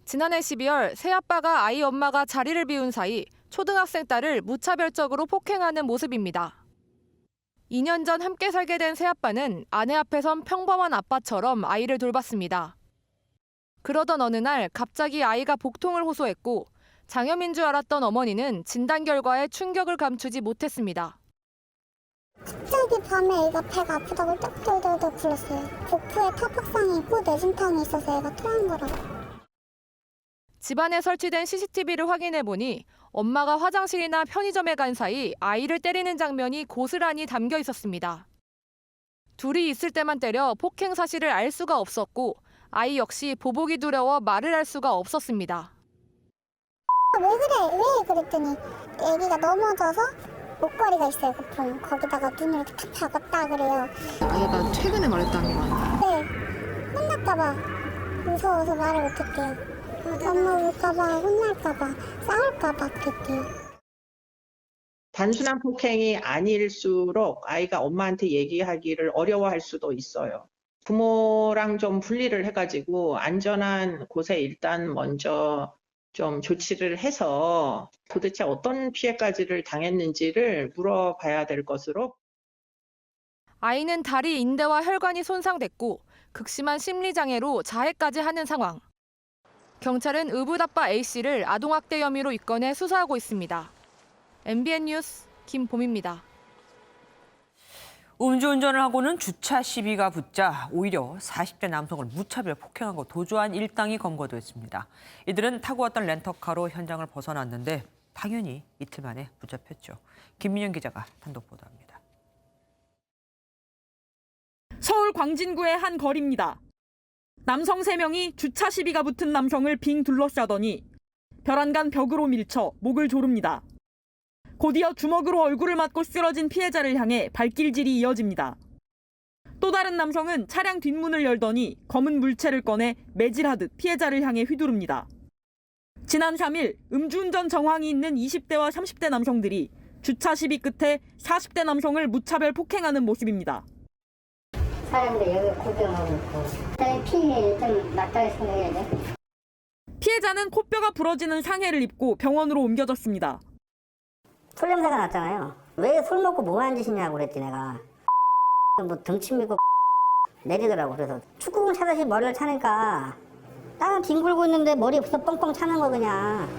지난해 12월 새아빠가 아이 엄마가 자리를 비운 사이 초등학생 딸을 무차별적으로 폭행하는 모습입니다. 2년 전 함께 살게 된 새아빠는 아내 앞에선 평범한 아빠처럼 아이를 돌봤습니다. 그러던 어느 날 갑자기 아이가 복통을 호소했고 장염인 줄 알았던 어머니는 진단 결과에 충격을 감추지 못했습니다. 갑자기 밤에 애가 배가 아프다고 떼떼떼떼 굴렀어요. 복부에 타박상이 있고 내진탕이 있어서 애가 토한 거라고. 집안에 설치된 CCTV를 확인해 보니 엄마가 화장실이나 편의점에 간 사이 아이를 때리는 장면이 고스란히 담겨 있었습니다. 둘이 있을 때만 때려 폭행 사실을 알 수가 없었고 아이 역시 보복이 두려워 말을 할 수가 없었습니다. 왜 그래? 왜? 그랬더니 애기가 넘어져서 목걸이가 있어요. 거품. 거기다가 눈을 이렇게 탁 박았다 그래요. 아이가 최근에 말했다는 거 아니에요? 네. 혼날까 봐. 무서워서 말을 못했대요. 엄마 울까 봐, 혼날까 봐, 싸울까 봐 그랬대요. 단순한 폭행이 아닐수록 아이가 엄마한테 얘기하기를 어려워할 수도 있어요. 부모랑 좀 분리를 해가지고 안전한 곳에 일단 먼저 좀 조치를 해서 도대체 어떤 피해까지를 당했는지를 물어봐야 될 것으로. 아이는 다리 인대와 혈관이 손상됐고 극심한 심리장애로 자해까지 하는 상황. 경찰은 의붓아빠 A씨를 아동학대 혐의로 입건해 수사하고 있습니다. MBN 뉴스 김봄입니다. 음주운전을 하고는 주차 시비가 붙자 오히려 40대 남성을 무차별 폭행하고 도주한 일당이 검거됐습니다. 이들은 타고 왔던 렌터카로 현장을 벗어났는데 당연히 이틀 만에 붙잡혔죠. 김민영 기자가 단독 보도합니다. 서울 광진구의 한 거리입니다. 남성 3명이 주차 시비가 붙은 남성을 빙 둘러싸더니 벼란간 벽으로 밀쳐 목을 조릅니다. 곧이어 주먹으로 얼굴을 맞고 쓰러진 피해자를 향해 발길질이 이어집니다. 또 다른 남성은 차량 뒷문을 열더니 검은 물체를 꺼내 매질하듯 피해자를 향해 휘두릅니다. 지난 3일 음주운전 정황이 있는 20대와 30대 남성들이 주차 시비 끝에 40대 남성을 무차별 폭행하는 모습입니다. 사람들 여기 구경하고 있고 피해를 좀 낫다고 생각해야 돼. 피해자는 코뼈가 부러지는 상해를 입고 병원으로 옮겨졌습니다. 술 냄새가 났잖아요. 왜 술 먹고 뭐 하는 짓이냐고 그랬지 내가. 뭐 등치 밀고 내리더라고. 그래서 축구공 차듯이 머리를 차니까 나는 뒹굴고 있는데 머리부터 뻥뻥 차는 거 그냥.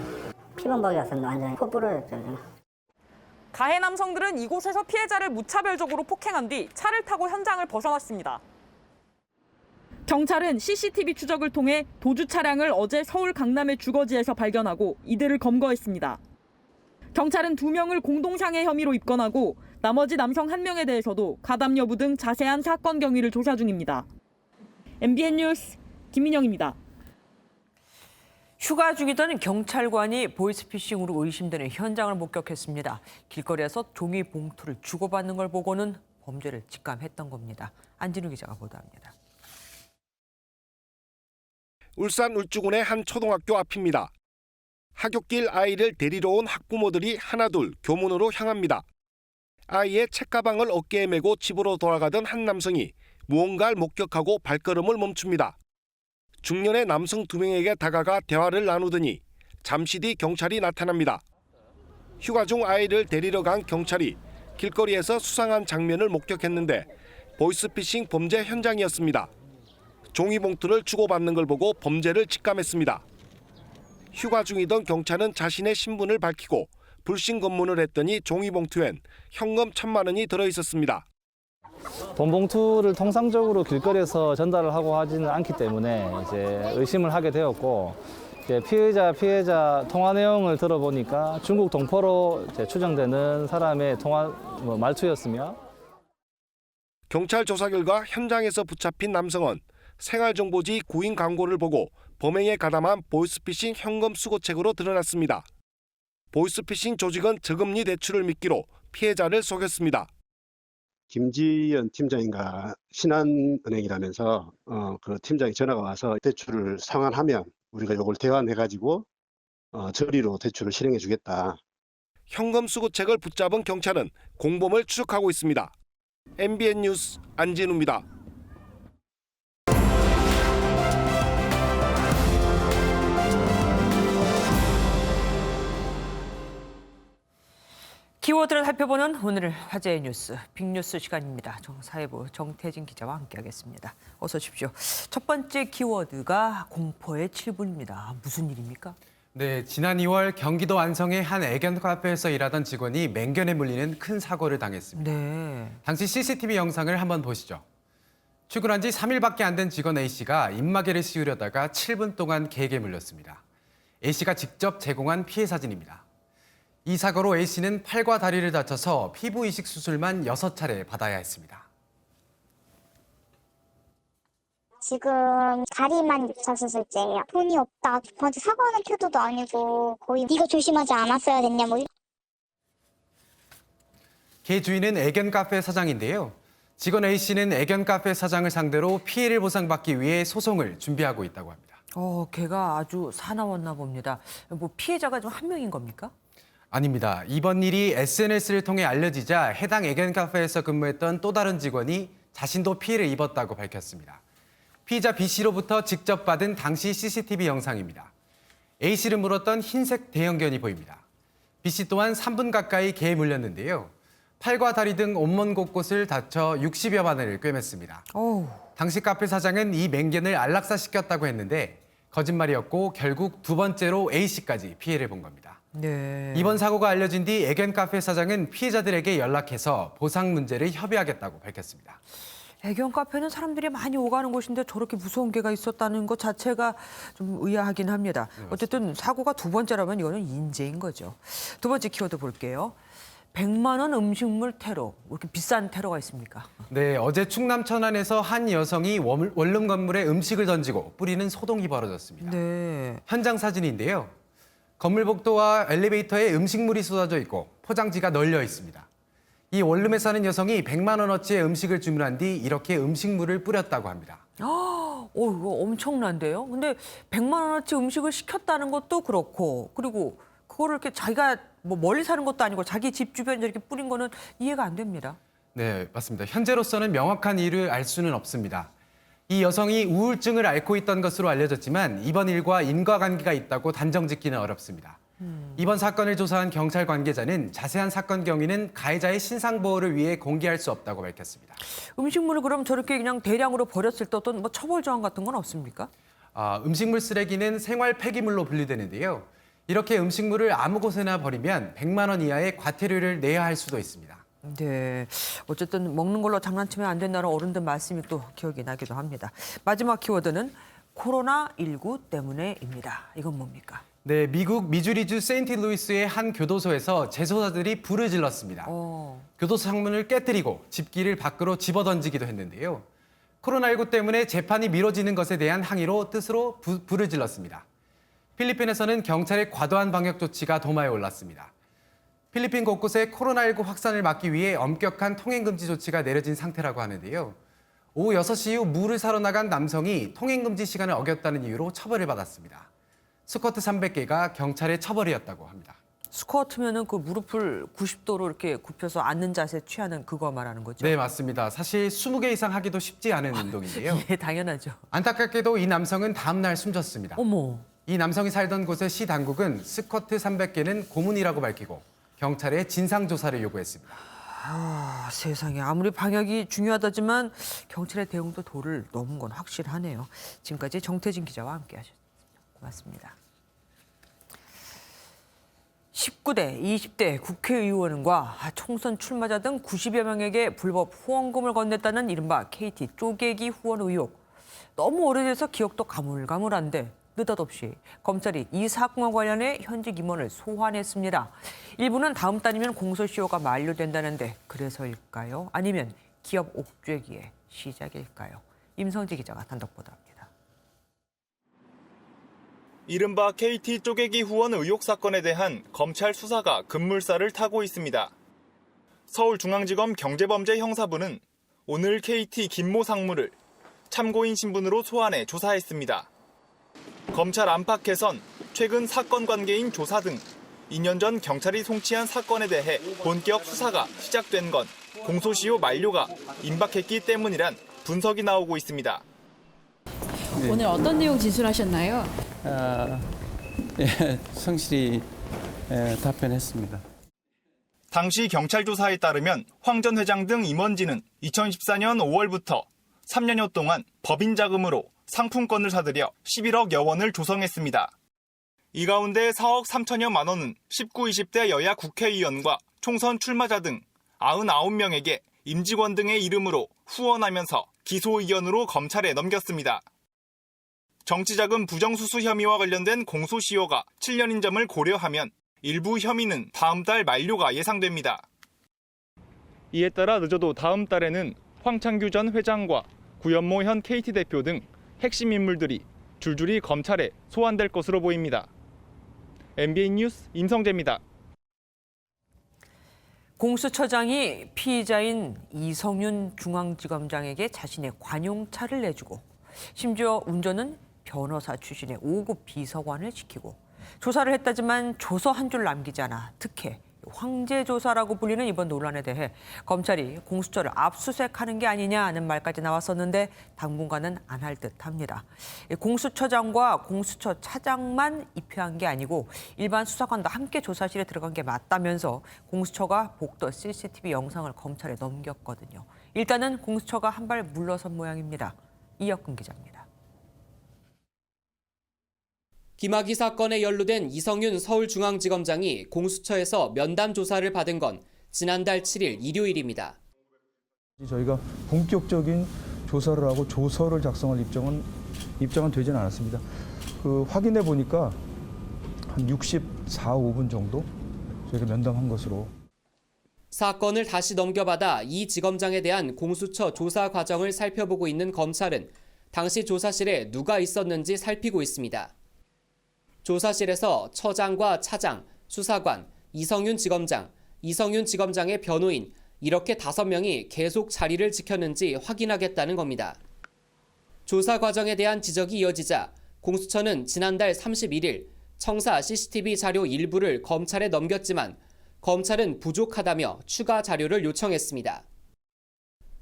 피범벅이었어 완전히. 코 부러졌죠. 가해 남성들은 이곳에서 피해자를 무차별적으로 폭행한 뒤 차를 타고 현장을 벗어났습니다. 경찰은 CCTV 추적을 통해 도주 차량을 어제 서울 강남의 주거지에서 발견하고 이들을 검거했습니다. 경찰은 2명을 공동상해 혐의로 입건하고 나머지 남성 1명에 대해서도 가담 여부 등 자세한 사건 경위를 조사 중입니다. MBN 뉴스 김민영입니다. 휴가 중이던 경찰관이 보이스피싱으로 의심되는 현장을 목격했습니다. 길거리에서 종이 봉투를 주고받는 걸 보고는 범죄를 직감했던 겁니다. 안진우 기자가 보도합니다. 울산 울주군의 한 초등학교 앞입니다. 하굣길 아이를 데리러 온 학부모들이 하나둘 교문으로 향합니다. 아이의 책가방을 어깨에 메고 집으로 돌아가던 한 남성이 무언가를 목격하고 발걸음을 멈춥니다. 중년의 남성 2명에게 다가가 대화를 나누더니 잠시 뒤 경찰이 나타납니다. 휴가 중 아이를 데리러 간 경찰이 길거리에서 수상한 장면을 목격했는데 보이스피싱 범죄 현장이었습니다. 종이봉투를 주고받는 걸 보고 범죄를 직감했습니다. 휴가 중이던 경찰은 자신의 신분을 밝히고 불신 검문을 했더니 종이봉투엔 현금 1,000만 원이 들어있었습니다. 돈 봉투를 통상적으로 길거리에서 전달을 하고 하지는 않기 때문에 이제 의심을 하게 되었고 피해자 통화 내용을 들어보니까 중국 동포로 추정되는 사람의 통화 말투였으며 경찰 조사 결과 현장에서 붙잡힌 남성은 생활정보지 구인 광고를 보고 범행에 가담한 보이스피싱 현금 수거책으로 드러났습니다. 보이스피싱 조직은 저금리 대출을 미끼로 피해자를 속였습니다. 김지연 팀장인가 신한은행이라면서 그 팀장이 전화가 와서 대출을 상환하면 우리가 이걸 대환해가지고 저리로 대출을 실행해주겠다. 현금 수거책을 붙잡은 경찰은 공범을 추적하고 있습니다. MBN 뉴스 안진우입니다. 키워드를 살펴보는 오늘의 화제의 뉴스, 빅뉴스 시간입니다. 사회부 정태진 기자와 함께하겠습니다. 어서 오십시오. 첫 번째 키워드가 공포의 7분입니다. 무슨 일입니까? 네, 지난 2월 경기도 안성의 한 애견 카페에서 일하던 직원이 맹견에 물리는 큰 사고를 당했습니다. 네. 당시 CCTV 영상을 한번 보시죠. 출근한 지 3일밖에 안 된 직원 A씨가 입마개를 씌우려다가 7분 동안 개에게 물렸습니다. A씨가 직접 제공한 피해 사진입니다. 이 사고로 A씨는 팔과 다리를 다쳐서 피부 이식 수술만 6차례 받아야 했습니다. 지금 다리만 6차 수술제예요. 돈이 없다. 저한테 사과하는 태도도 아니고 거의 네가 조심하지 않았어야 됐냐 뭐. 개 주인은 애견 카페 사장인데요. 직원 A씨는 애견 카페 사장을 상대로 피해를 보상받기 위해 소송을 준비하고 있다고 합니다. 걔가 아주 사나웠나 봅니다. 뭐 피해자가 좀 한 명인 겁니까? 아닙니다. 이번 일이 SNS를 통해 알려지자 해당 애견 카페에서 근무했던 또 다른 직원이 자신도 피해를 입었다고 밝혔습니다. 피의자 B씨로부터 직접 받은 당시 CCTV 영상입니다. A씨를 물었던 흰색 대형견이 보입니다. B씨 또한 3분 가까이 개에 물렸는데요. 팔과 다리 등 온몸 곳곳을 다쳐 60여 바늘을 꿰맸습니다. 당시 카페 사장은 이 맹견을 안락사시켰다고 했는데 거짓말이었고 결국 두 번째로 A씨까지 피해를 본 겁니다. 네. 이번 사고가 알려진 뒤 애견 카페 사장은 피해자들에게 연락해서 보상 문제를 협의하겠다고 밝혔습니다. 애견 카페는 사람들이 많이 오가는 곳인데 저렇게 무서운 개가 있었다는 것 자체가 좀 의아하긴 합니다. 어쨌든 사고가 두 번째라면 이거는 인재인 거죠. 두 번째 키워드 볼게요. 100만 원 음식물 테러. 왜 이렇게 비싼 테러가 있습니까? 네, 어제 충남 천안에서 한 여성이 원룸 건물에 음식을 던지고 뿌리는 소동이 벌어졌습니다. 네. 현장 사진인데요. 건물 복도와 엘리베이터에 음식물이 쏟아져 있고 포장지가 널려 있습니다. 이 원룸에 사는 여성이 100만 원어치의 음식을 주문한 뒤 이렇게 음식물을 뿌렸다고 합니다. 이거 엄청난데요? 근데 100만 원어치 음식을 시켰다는 것도 그렇고 그리고 그거를 이렇게 자기가 뭐 멀리 사는 것도 아니고 자기 집 주변에 이렇게 뿌린 거는 이해가 안 됩니다. 네, 맞습니다. 현재로서는 명확한 이유를 알 수는 없습니다. 이 여성이 우울증을 앓고 있던 것으로 알려졌지만 이번 일과 인과관계가 있다고 단정짓기는 어렵습니다. 이번 사건을 조사한 경찰 관계자는 자세한 사건 경위는 가해자의 신상 보호를 위해 공개할 수 없다고 밝혔습니다. 음식물을 그럼 저렇게 그냥 대량으로 버렸을 때 어떤 뭐 처벌 조항 같은 건 없습니까? 음식물 쓰레기는 생활 폐기물로 분류되는데요. 이렇게 음식물을 아무 곳에나 버리면 100만 원 이하의 과태료를 내야 할 수도 있습니다. 네, 어쨌든 먹는 걸로 장난치면 안 된다는 어른들 말씀이 또 기억이 나기도 합니다. 마지막 키워드는 코로나19 때문에입니다. 이건 뭡니까? 네, 미국 미주리주 세인트루이스의 한 교도소에서 재소자들이 불을 질렀습니다. 교도소 창문을 깨뜨리고 집기를 밖으로 집어던지기도 했는데요. 코로나19 때문에 재판이 미뤄지는 것에 대한 항의로 뜻으로 불을 질렀습니다. 필리핀에서는 경찰의 과도한 방역 조치가 도마에 올랐습니다. 필리핀 곳곳에 코로나19 확산을 막기 위해 엄격한 통행금지 조치가 내려진 상태라고 하는데요. 오후 6시 이후 물을 사러 나간 남성이 통행금지 시간을 어겼다는 이유로 처벌을 받았습니다. 스쿼트 300개가 경찰의 처벌이었다고 합니다. 스쿼트면은 그 무릎을 90도로 이렇게 굽혀서 앉는 자세 취하는 그거 말하는 거죠? 네, 맞습니다. 사실 20개 이상 하기도 쉽지 않은 운동인데요. 예, 당연하죠. 안타깝게도 이 남성은 다음 날 숨졌습니다. 어머. 이 남성이 살던 곳의 시 당국은 스쿼트 300개는 고문이라고 밝히고 경찰에 진상조사를 요구했습니다. 세상에 아무리 방역이 중요하다지만 경찰의 대응도 도를 넘은 건 확실하네요. 지금까지 정태진 기자와 함께하셨습니다. 고맙습니다. 19대, 20대 국회의원과 총선 출마자 등 90여 명에게 불법 후원금을 건넸다는 이른바 KT 쪼개기 후원 의혹. 너무 오래돼서 기억도 가물가물한데 느닷없이 검찰이 이 사건과 관련해 현직 임원을 소환했습니다. 일부는 다음 달이면 공소시효가 만료된다는데 그래서일까요? 아니면 기업 옥죄기의 시작일까요? 임성지 기자가 단독 보도합니다. 이른바 KT 쪼개기 후원 의혹 사건에 대한 검찰 수사가 급물살을 타고 있습니다. 서울중앙지검 경제범죄 형사부는 오늘 KT 김모 상무를 참고인 신분으로 소환해 조사했습니다. 검찰 안팎에선 최근 사건 관계인 조사 등 2년 전 경찰이 송치한 사건에 대해 본격 수사가 시작된 건 공소시효 만료가 임박했기 때문이란 분석이 나오고 있습니다. 오늘 어떤 내용 진술하셨나요? 성실히 답변했습니다. 당시 경찰 조사에 따르면 황 전 회장 등 임원진은 2014년 5월부터 3년여 동안 법인 자금으로 상품권을 사들여 11억여 원을 조성했습니다. 이 가운데 4억 3천여만 원은 19, 20대 여야 국회의원과 총선 출마자 등 99명에게 임직원 등의 이름으로 후원하면서 기소 의견으로 검찰에 넘겼습니다. 정치자금 부정수수 혐의와 관련된 공소시효가 7년인 점을 고려하면 일부 혐의는 다음 달 만료가 예상됩니다. 이에 따라 늦어도 다음 달에는 황창규 전 회장과 구현모 현 KT 대표 등 핵심 인물들이 줄줄이 검찰에 소환될 것으로 보입니다. MBN 뉴스 임성재입니다. 공수처장이 피의자인 이성윤 중앙지검장에게 자신의 관용차를 내주고 심지어 운전은 변호사 출신의 5급 비서관을 시키고 조사를 했다지만 조서 한 줄 남기지 않아 특혜, 황제 조사라고 불리는 이번 논란에 대해 검찰이 공수처를 압수수색하는 게 아니냐는 말까지 나왔었는데 당분간은 안 할 듯합니다. 공수처장과 공수처 차장만 입회한 게 아니고 일반 수사관도 함께 조사실에 들어간 게 맞다면서 공수처가 복도 CCTV 영상을 검찰에 넘겼거든요. 일단은 공수처가 한 발 물러선 모양입니다. 이혁근 기자입니다. 김학의 사건에 연루된 이성윤 서울중앙지검장이 공수처에서 면담 조사를 받은 건 지난달 7일 일요일입니다. 저희가 본격적인 조사를 하고 조서를 작성할 입장은 되지는 않았습니다. 확인해 보니까 한 64, 5분 정도 저희가 면담한 것으로. 사건을 다시 넘겨받아 이 지검장에 대한 공수처 조사 과정을 살펴보고 있는 검찰은 당시 조사실에 누가 있었는지 살피고 있습니다. 조사실에서 처장과 차장, 수사관, 이성윤 지검장, 이성윤 지검장의 변호인 이렇게 5명이 계속 자리를 지켰는지 확인하겠다는 겁니다. 조사 과정에 대한 지적이 이어지자 공수처는 지난달 31일 청사 CCTV 자료 일부를 검찰에 넘겼지만 검찰은 부족하다며 추가 자료를 요청했습니다.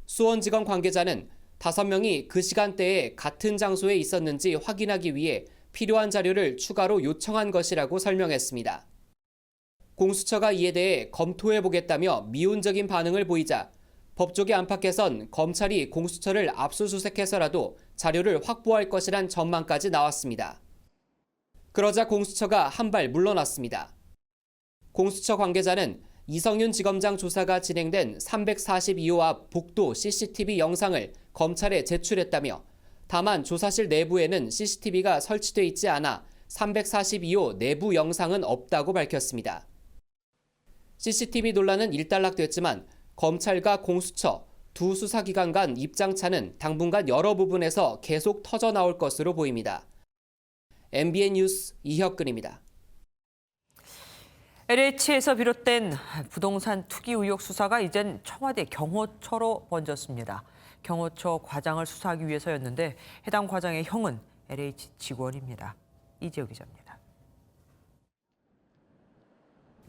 수원지검 관계자는 5명이 그 시간대에 같은 장소에 있었는지 확인하기 위해 필요한 자료를 추가로 요청한 것이라고 설명했습니다. 공수처가 이에 대해 검토해보겠다며 미온적인 반응을 보이자 법조계 안팎에선 검찰이 공수처를 압수수색해서라도 자료를 확보할 것이란 전망까지 나왔습니다. 그러자 공수처가 한 발 물러났습니다. 공수처 관계자는 이성윤 지검장 조사가 진행된 342호 앞 복도 CCTV 영상을 검찰에 제출했다며 다만 조사실 내부에는 CCTV가 설치돼 있지 않아 342호 내부 영상은 없다고 밝혔습니다. CCTV 논란은 일단락됐지만 검찰과 공수처 두 수사기관 간 입장차는 당분간 여러 부분에서 계속 터져나올 것으로 보입니다. MBN 뉴스 이혁근입니다. LH에서 비롯된 부동산 투기 의혹 수사가 이젠 청와대 경호처로 번졌습니다. 경호처 과장을 수사하기 위해서였는데 해당 과장의 형은 LH 직원입니다. 이재호 기자입니다.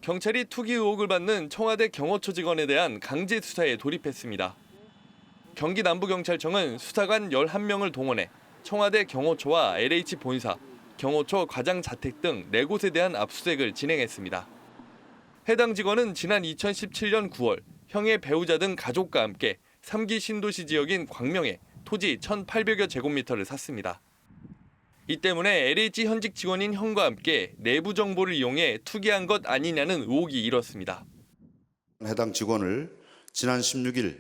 경찰이 투기 의혹을 받는 청와대 경호처 직원에 대한 강제 수사에 돌입했습니다. 경기 남부경찰청은 수사관 11명을 동원해 청와대 경호처와 LH 본사, 경호처 과장 자택 등 4곳에 대한 압수수색을 진행했습니다. 해당 직원은 지난 2017년 9월 형의 배우자 등 가족과 함께 3기 신도시 지역인 광명에 토지 1,800여 제곱미터를 샀습니다. 이 때문에 LH 현직 직원인 형과 함께 내부 정보를 이용해 투기한 것 아니냐는 의혹이 일었습니다. 해당 직원을 지난 16일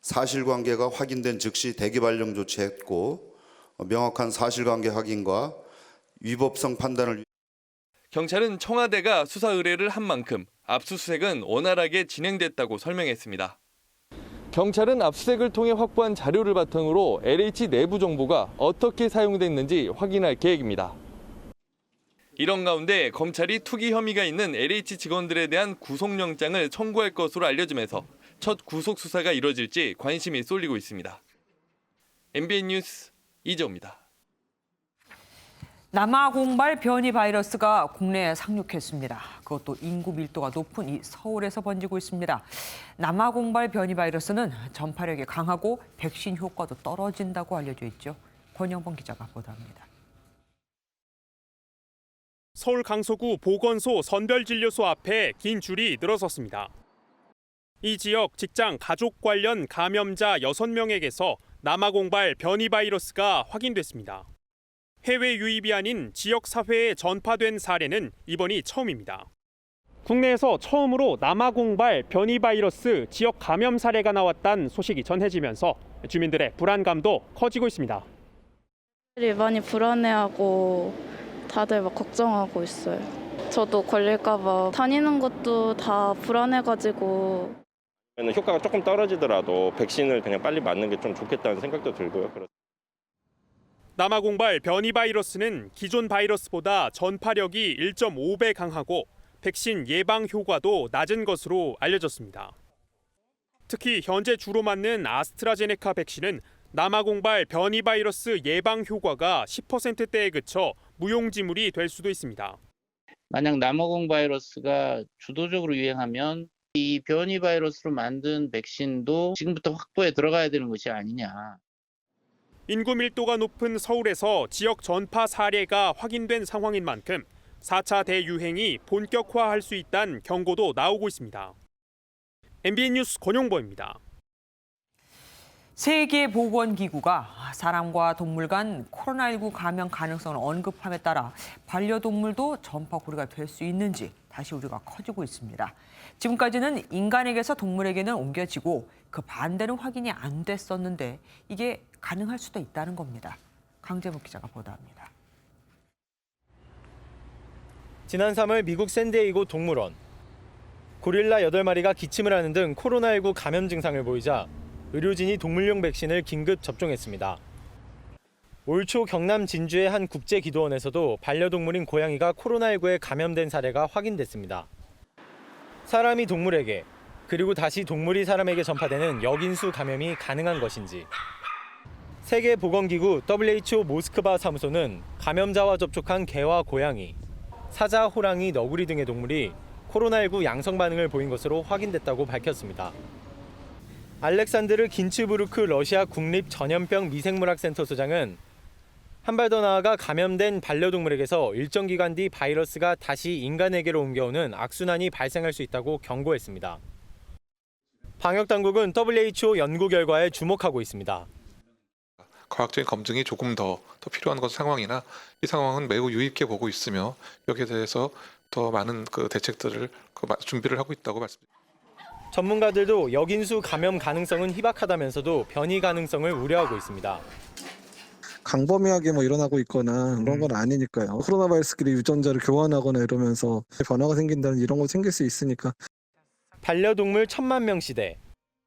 사실관계가 확인된 즉시 대기 발령 조치했고 명확한 사실관계 확인과 위법성 판단을 경찰은 청와대가 수사 의뢰를 한 만큼 압수수색은 원활하게 진행됐다고 설명했습니다. 경찰은 압수수색을 통해 확보한 자료를 바탕으로 LH 내부 정보가 어떻게 사용됐는지 확인할 계획입니다. 이런 가운데 검찰이 투기 혐의가 있는 LH 직원들에 대한 구속영장을 청구할 것으로 알려지면서 첫 구속 수사가 이뤄질지 관심이 쏠리고 있습니다. MBN 뉴스 이재호입니다. 남아공발 변이 바이러스가 국내에 상륙했습니다. 그것도 인구 밀도가 높은 이 서울에서 번지고 있습니다. 남아공발 변이 바이러스는 전파력이 강하고 백신 효과도 떨어진다고 알려져 있죠. 권영범 기자가 보도합니다. 서울 강서구 보건소 선별진료소 앞에 긴 줄이 늘어섰습니다. 이 지역 직장 가족 관련 감염자 6명에게서 남아공발 변이 바이러스가 확인됐습니다. 해외 유입이 아닌 지역 사회에 전파된 사례는 이번이 처음입니다. 국내에서 처음으로 남아공발 변이 바이러스 지역 감염 사례가 나왔다는 소식이 전해지면서 주민들의 불안감도 커지고 있습니다. 많이 불안해하고 다들 막 걱정하고 있어요. 저도 걸릴까 봐 다니는 것도 다 불안해가지고. 효과가 조금 떨어지더라도 백신을 그냥 빨리 맞는 게 좀 좋겠다는 생각도 들고요. 남아공발 변이 바이러스는 기존 바이러스보다 전파력이 1.5배 강하고 백신 예방 효과도 낮은 것으로 알려졌습니다. 특히 현재 주로 맞는 아스트라제네카 백신은 남아공발 변이 바이러스 예방 효과가 10%대에 그쳐 무용지물이 될 수도 있습니다. 만약 남아공 바이러스가 주도적으로 유행하면 이 변이 바이러스로 만든 백신도 지금부터 확보에 들어가야 되는 것이 아니냐. 인구 밀도가 높은 서울에서 지역 전파 사례가 확인된 상황인 만큼 4차 대유행이 본격화할 수 있다는 경고도 나오고 있습니다. MBN 뉴스 권용보입니다. 세계보건기구가 사람과 동물 간 코로나19 감염 가능성을 언급함에 따라 반려동물도 전파 고리가 될 수 있는지 다시 우려가 커지고 있습니다. 지금까지는 인간에게서 동물에게는 옮겨지고 그 반대는 확인이 안 됐었는데 이게 가능할 수도 있다는 겁니다. 강재묵 기자가 보도합니다. 지난 3월 미국 샌디에이고 동물원. 고릴라 8마리가 기침을 하는 등 코로나19 감염 증상을 보이자 의료진이 동물용 백신을 긴급 접종했습니다. 올 초 경남 진주의 한 국제기도원에서도 반려동물인 고양이가 코로나19에 감염된 사례가 확인됐습니다. 사람이 동물에게 그리고 다시 동물이 사람에게 전파되는 역인수 감염이 가능한 것인지. 세계보건기구 WHO 모스크바 사무소는 감염자와 접촉한 개와 고양이, 사자, 호랑이, 너구리 등의 동물이 코로나19 양성 반응을 보인 것으로 확인됐다고 밝혔습니다. 알렉산드르 긴츠부르크 러시아 국립전염병 미생물학센터 소장은 한 발 더 나아가 감염된 반려동물에게서 일정 기간 뒤 바이러스가 다시 인간에게로 옮겨오는 악순환이 발생할 수 있다고 경고했습니다. 방역당국은 WHO 연구 결과에 주목하고 있습니다. 과학적인 검증이 조금 더 필요한 것 상황이나 이 상황은 매우 유의있게 보고 있으며 여기에 대해서 더 많은 대책들을 준비를 하고 있다고 말씀드립니다. 전문가들도 역인수 감염 가능성은 희박하다면서도 변이 가능성을 우려하고 있습니다. 광범위하게 일어나고 있거나 그런 건 아니니까요. 코로나 바이러스끼리 유전자를 교환하거나 이러면서 변화가 생긴다는 이런 거 생길 수 있으니까. 반려동물 1000만 명 시대.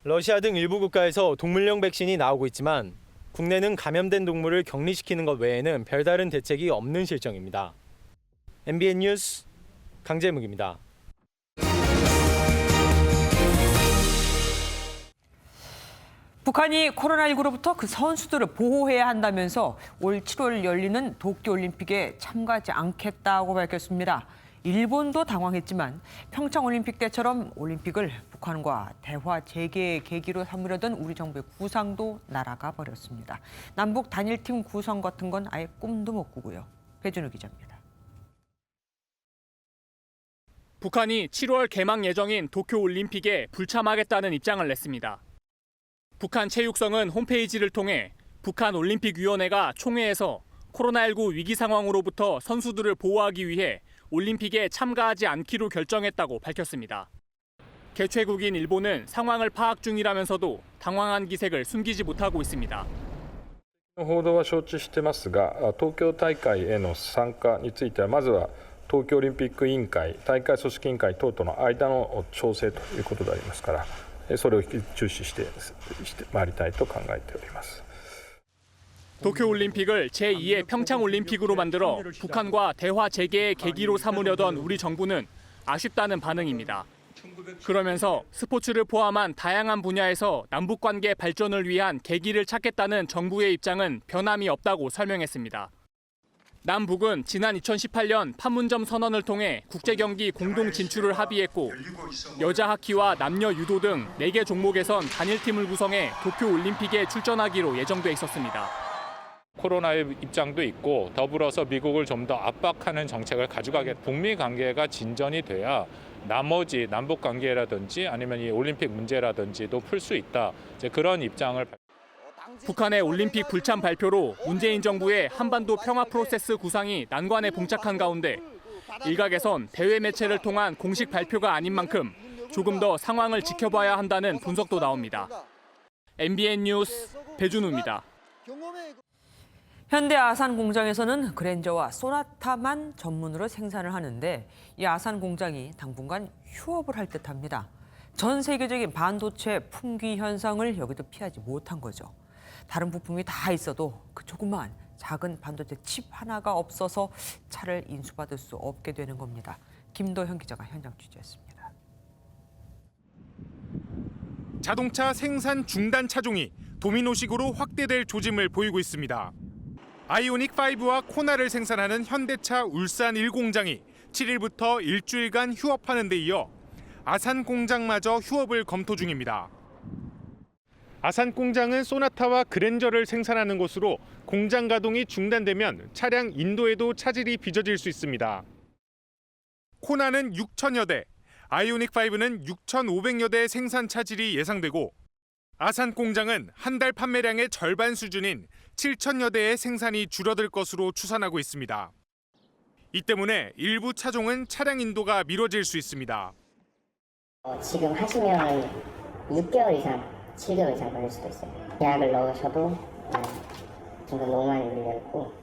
러시아 등 일부 국가에서 동물용 백신이 나오고 있지만 국내는 감염된 동물을 격리시키는 것 외에는 별다른 대책이 없는 실정입니다. MBN 뉴스 강재묵입니다. 북한이 코로나19로부터 그 선수들을 보호해야 한다면서 올 7월 열리는 도쿄올림픽에 참가하지 않겠다고 밝혔습니다. 일본도 당황했지만 평창올림픽 때처럼 올림픽을 북한과 대화 재개의 계기로 삼으려던 우리 정부의 구상도 날아가 버렸습니다. 남북 단일팀 구성 같은 건 아예 꿈도 못 꾸고요. 배준우 기자입니다. 북한이 7월 개막 예정인 도쿄올림픽에 불참하겠다는 입장을 냈습니다. 북한 체육성은 홈페이지를 통해 북한올림픽위원회가 총회에서 코로나19 위기 상황으로부터 선수들을 보호하기 위해 올림픽에 참가하지 않기로 결정했다고 밝혔습니다. 개최국인 일본은 상황을 파악 중이라면서도 당황한 기색을 숨기지 못하고 있습니다. 報道は承知してますが、東京大会への参加についてはまずは東京オリンピック委員会、大会組織委員会等との間の調整ということでありますから、それを注視してまいりたいと考えております。 도쿄올림픽을 제2의 평창올림픽으로 만들어 북한과 대화 재개의 계기로 삼으려던 우리 정부는 아쉽다는 반응입니다. 그러면서 스포츠를 포함한 다양한 분야에서 남북관계 발전을 위한 계기를 찾겠다는 정부의 입장은 변함이 없다고 설명했습니다. 남북은 지난 2018년 판문점 선언을 통해 국제경기 공동 진출을 합의했고 여자 하키와 남녀 유도 등 4개 종목에선 단일팀을 구성해 도쿄올림픽에 출전하기로 예정돼 있었습니다. 코로나의 입장도 있고 더불어서 미국을 좀 더 압박하는 정책을 가져가게 북미 관계가 진전이 돼야 나머지 남북 관계라든지 아니면 이 올림픽 문제라든지도 풀 수 있다. 이제 그런 입장을 북한의 올림픽 불참 발표로 문재인 정부의 한반도 평화 프로세스 구상이 난관에 봉착한 가운데 일각에선 대외 매체를 통한 공식 발표가 아닌 만큼 조금 더 상황을 지켜봐야 한다는 분석도 나옵니다. MBN 뉴스 배준우입니다. 현대 아산 공장에서는 그랜저와 소나타만 전문으로 생산을 하는데 이 아산 공장이 당분간 휴업을 할 듯합니다. 전 세계적인 반도체 품귀 현상을 여기도 피하지 못한 거죠. 다른 부품이 다 있어도 그 조그만 작은 반도체 칩 하나가 없어서 차를 인수받을 수 없게 되는 겁니다. 김도현 기자가 현장 취재했습니다. 자동차 생산 중단 차종이 도미노식으로 확대될 조짐을 보이고 있습니다. 아이오닉5와 코나를 생산하는 현대차 울산 1공장이 7일부터 일주일간 휴업하는 데 이어 아산 공장마저 휴업을 검토 중입니다. 아산 공장은 소나타와 그랜저를 생산하는 곳으로 공장 가동이 중단되면 차량 인도에도 차질이 빚어질 수 있습니다. 코나는 6천여 대, 아이오닉5는 6,500여 대 생산 차질이 예상되고 아산 공장은 한 달 판매량의 절반 수준인 7천여 대의 생산이 줄어들 것으로 추산하고 있습니다. 이 때문에 일부 차종은 차량 인도가 미뤄질 수 있습니다. 지금 하시면 6개월 이상, 7개월 이상 걸릴 수도 있어요. 계약을 넣으셔도 지금 너무 많이 밀려있고.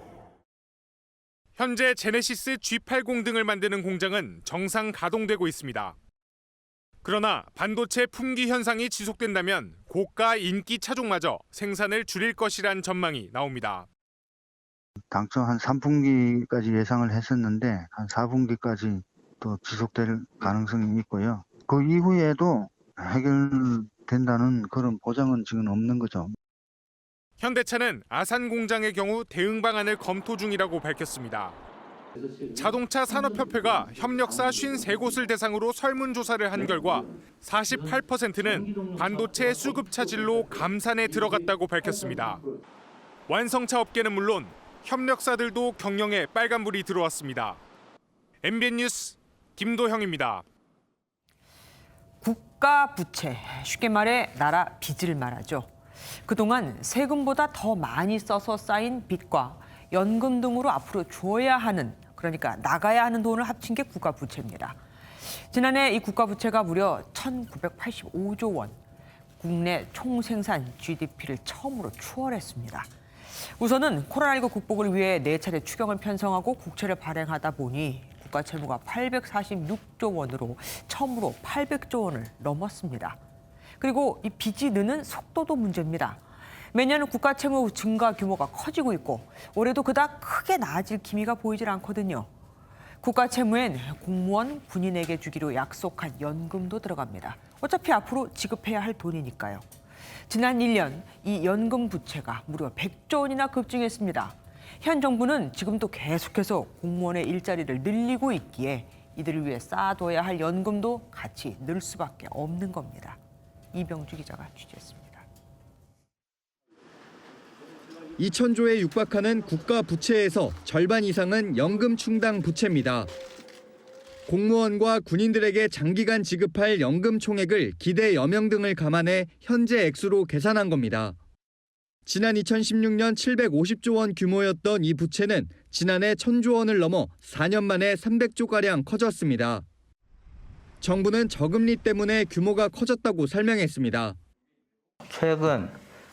현재 제네시스 G80 등을 만드는 공장은 정상 가동되고 있습니다. 그러나 반도체 품귀 현상이 지속된다면 고가 인기 차종마저 생산을 줄일 것이란 전망이 나옵니다. 당초 한 3분기까지 예상을 했었는데 한 4분기까지 또 지속될 가능성이 있고요. 그 이후에도 해결된다는 그런 보장은 지금 없는 거죠. 현대차는 아산 공장의 경우 대응 방안을 검토 중이라고 밝혔습니다. 자동차 산업협회가 협력사 53곳을 대상으로 설문조사를 한 결과 48%는 반도체 수급 차질로 감산에 들어갔다고 밝혔습니다. 완성차 업계는 물론 협력사들도 경영에 빨간불이 들어왔습니다. MBN 뉴스 김도형입니다. 국가 부채, 쉽게 말해 나라 빚을 말하죠. 그동안 세금보다 더 많이 써서 쌓인 빚과 연금 등으로 앞으로 줘야 하는, 그러니까 나가야 하는 돈을 합친 게 국가 부채입니다. 지난해 이 국가 부채가 무려 1,985조 원, 국내 총생산 GDP를 처음으로 추월했습니다. 우선은 코로나19 극복을 위해 4차례 추경을 편성하고 국채를 발행하다 보니 국가 채무가 846조 원으로 처음으로 800조 원을 넘었습니다. 그리고 이 빚이 느는 속도도 문제입니다. 매년 국가 채무 증가 규모가 커지고 있고 올해도 그닥 크게 나아질 기미가 보이질 않거든요. 국가 채무엔 공무원, 군인에게 주기로 약속한 연금도 들어갑니다. 어차피 앞으로 지급해야 할 돈이니까요. 지난 1년 이 연금 부채가 무려 100조 원이나 급증했습니다. 현 정부는 지금도 계속해서 공무원의 일자리를 늘리고 있기에 이들을 위해 쌓아둬야 할 연금도 같이 늘 수밖에 없는 겁니다. 이병주 기자가 취재했습니다. 2,000조에 육박하는 국가 부채에서 절반 이상은 연금 충당 부채입니다. 공무원과 군인들에게 장기간 지급할 연금 총액을 기대 여명 등을 감안해 현재 액수로 계산한 겁니다. 지난 2016년 750조 원 규모였던 이 부채는 지난해 1,000조 원을 넘어 4년 만에 300조가량 커졌습니다. 정부는 저금리 때문에 규모가 커졌다고 설명했습니다. 최근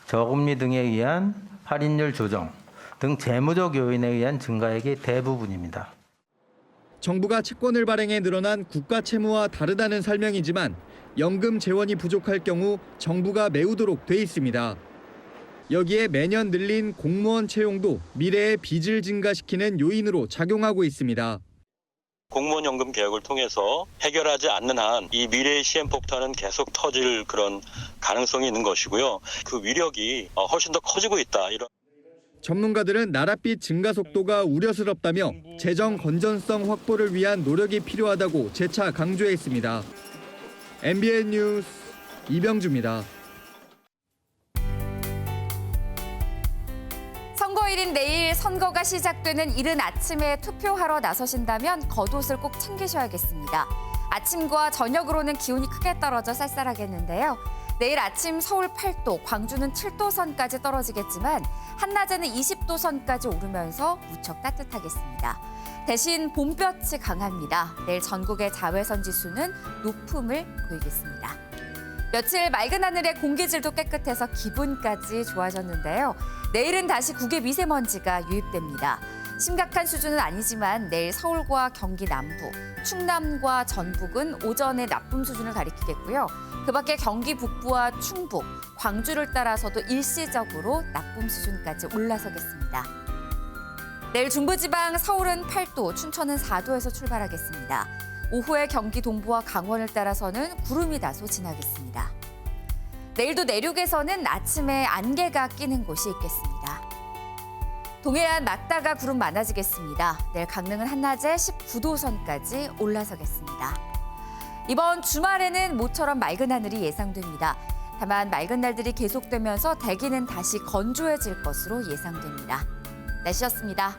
저금리 등에 의한 할인율 조정 등 재무적 요인에 의한 증가액이 대부분입니다. 정부가 채권을 발행해 늘어난 국가 채무와 다르다는 설명이지만 연금 재원이 부족할 경우 정부가 메우도록 돼 있습니다. 여기에 매년 늘린 공무원 채용도 미래의 빚을 증가시키는 요인으로 작용하고 있습니다. 공무원 연금 개혁을 통해서 해결하지 않는 한 이 미래의 시행폭탄은 계속 터질 그런 가능성이 있는 것이고요. 그 위력이 훨씬 더 커지고 있다. 이런. 전문가들은 나랏빚 증가 속도가 우려스럽다며 재정 건전성 확보를 위한 노력이 필요하다고 재차 강조했습니다. MBN 뉴스 이병주입니다. 선거일인 내일 선거가 시작되는 이른 아침에 투표하러 나서신다면 겉옷을 꼭 챙기셔야겠습니다. 아침과 저녁으로는 기온이 크게 떨어져 쌀쌀하겠는데요. 내일 아침 서울 8도, 광주는 7도 선까지 떨어지겠지만 한낮에는 20도 선까지 오르면서 무척 따뜻하겠습니다. 대신 봄볕이 강합니다. 내일 전국의 자외선 지수는 높음을 보이겠습니다. 며칠 맑은 하늘에 공기질도 깨끗해서 기분까지 좋아졌는데요. 내일은 다시 국외 미세먼지가 유입됩니다. 심각한 수준은 아니지만 내일 서울과 경기 남부, 충남과 전북은 오전에 나쁨 수준을 가리키겠고요. 그 밖에 경기 북부와 충북, 광주를 따라서도 일시적으로 나쁨 수준까지 올라서겠습니다. 내일 중부지방 서울은 8도, 춘천은 4도에서 출발하겠습니다. 오후에 경기 동부와 강원을 따라서는 구름이 다소 지나겠습니다. 내일도 내륙에서는 아침에 안개가 끼는 곳이 있겠습니다. 동해안 맞다가 구름 많아지겠습니다. 내일 강릉은 한낮에 19도 선까지 올라서겠습니다. 이번 주말에는 모처럼 맑은 하늘이 예상됩니다. 다만 맑은 날들이 계속되면서 대기는 다시 건조해질 것으로 예상됩니다. 날씨였습니다.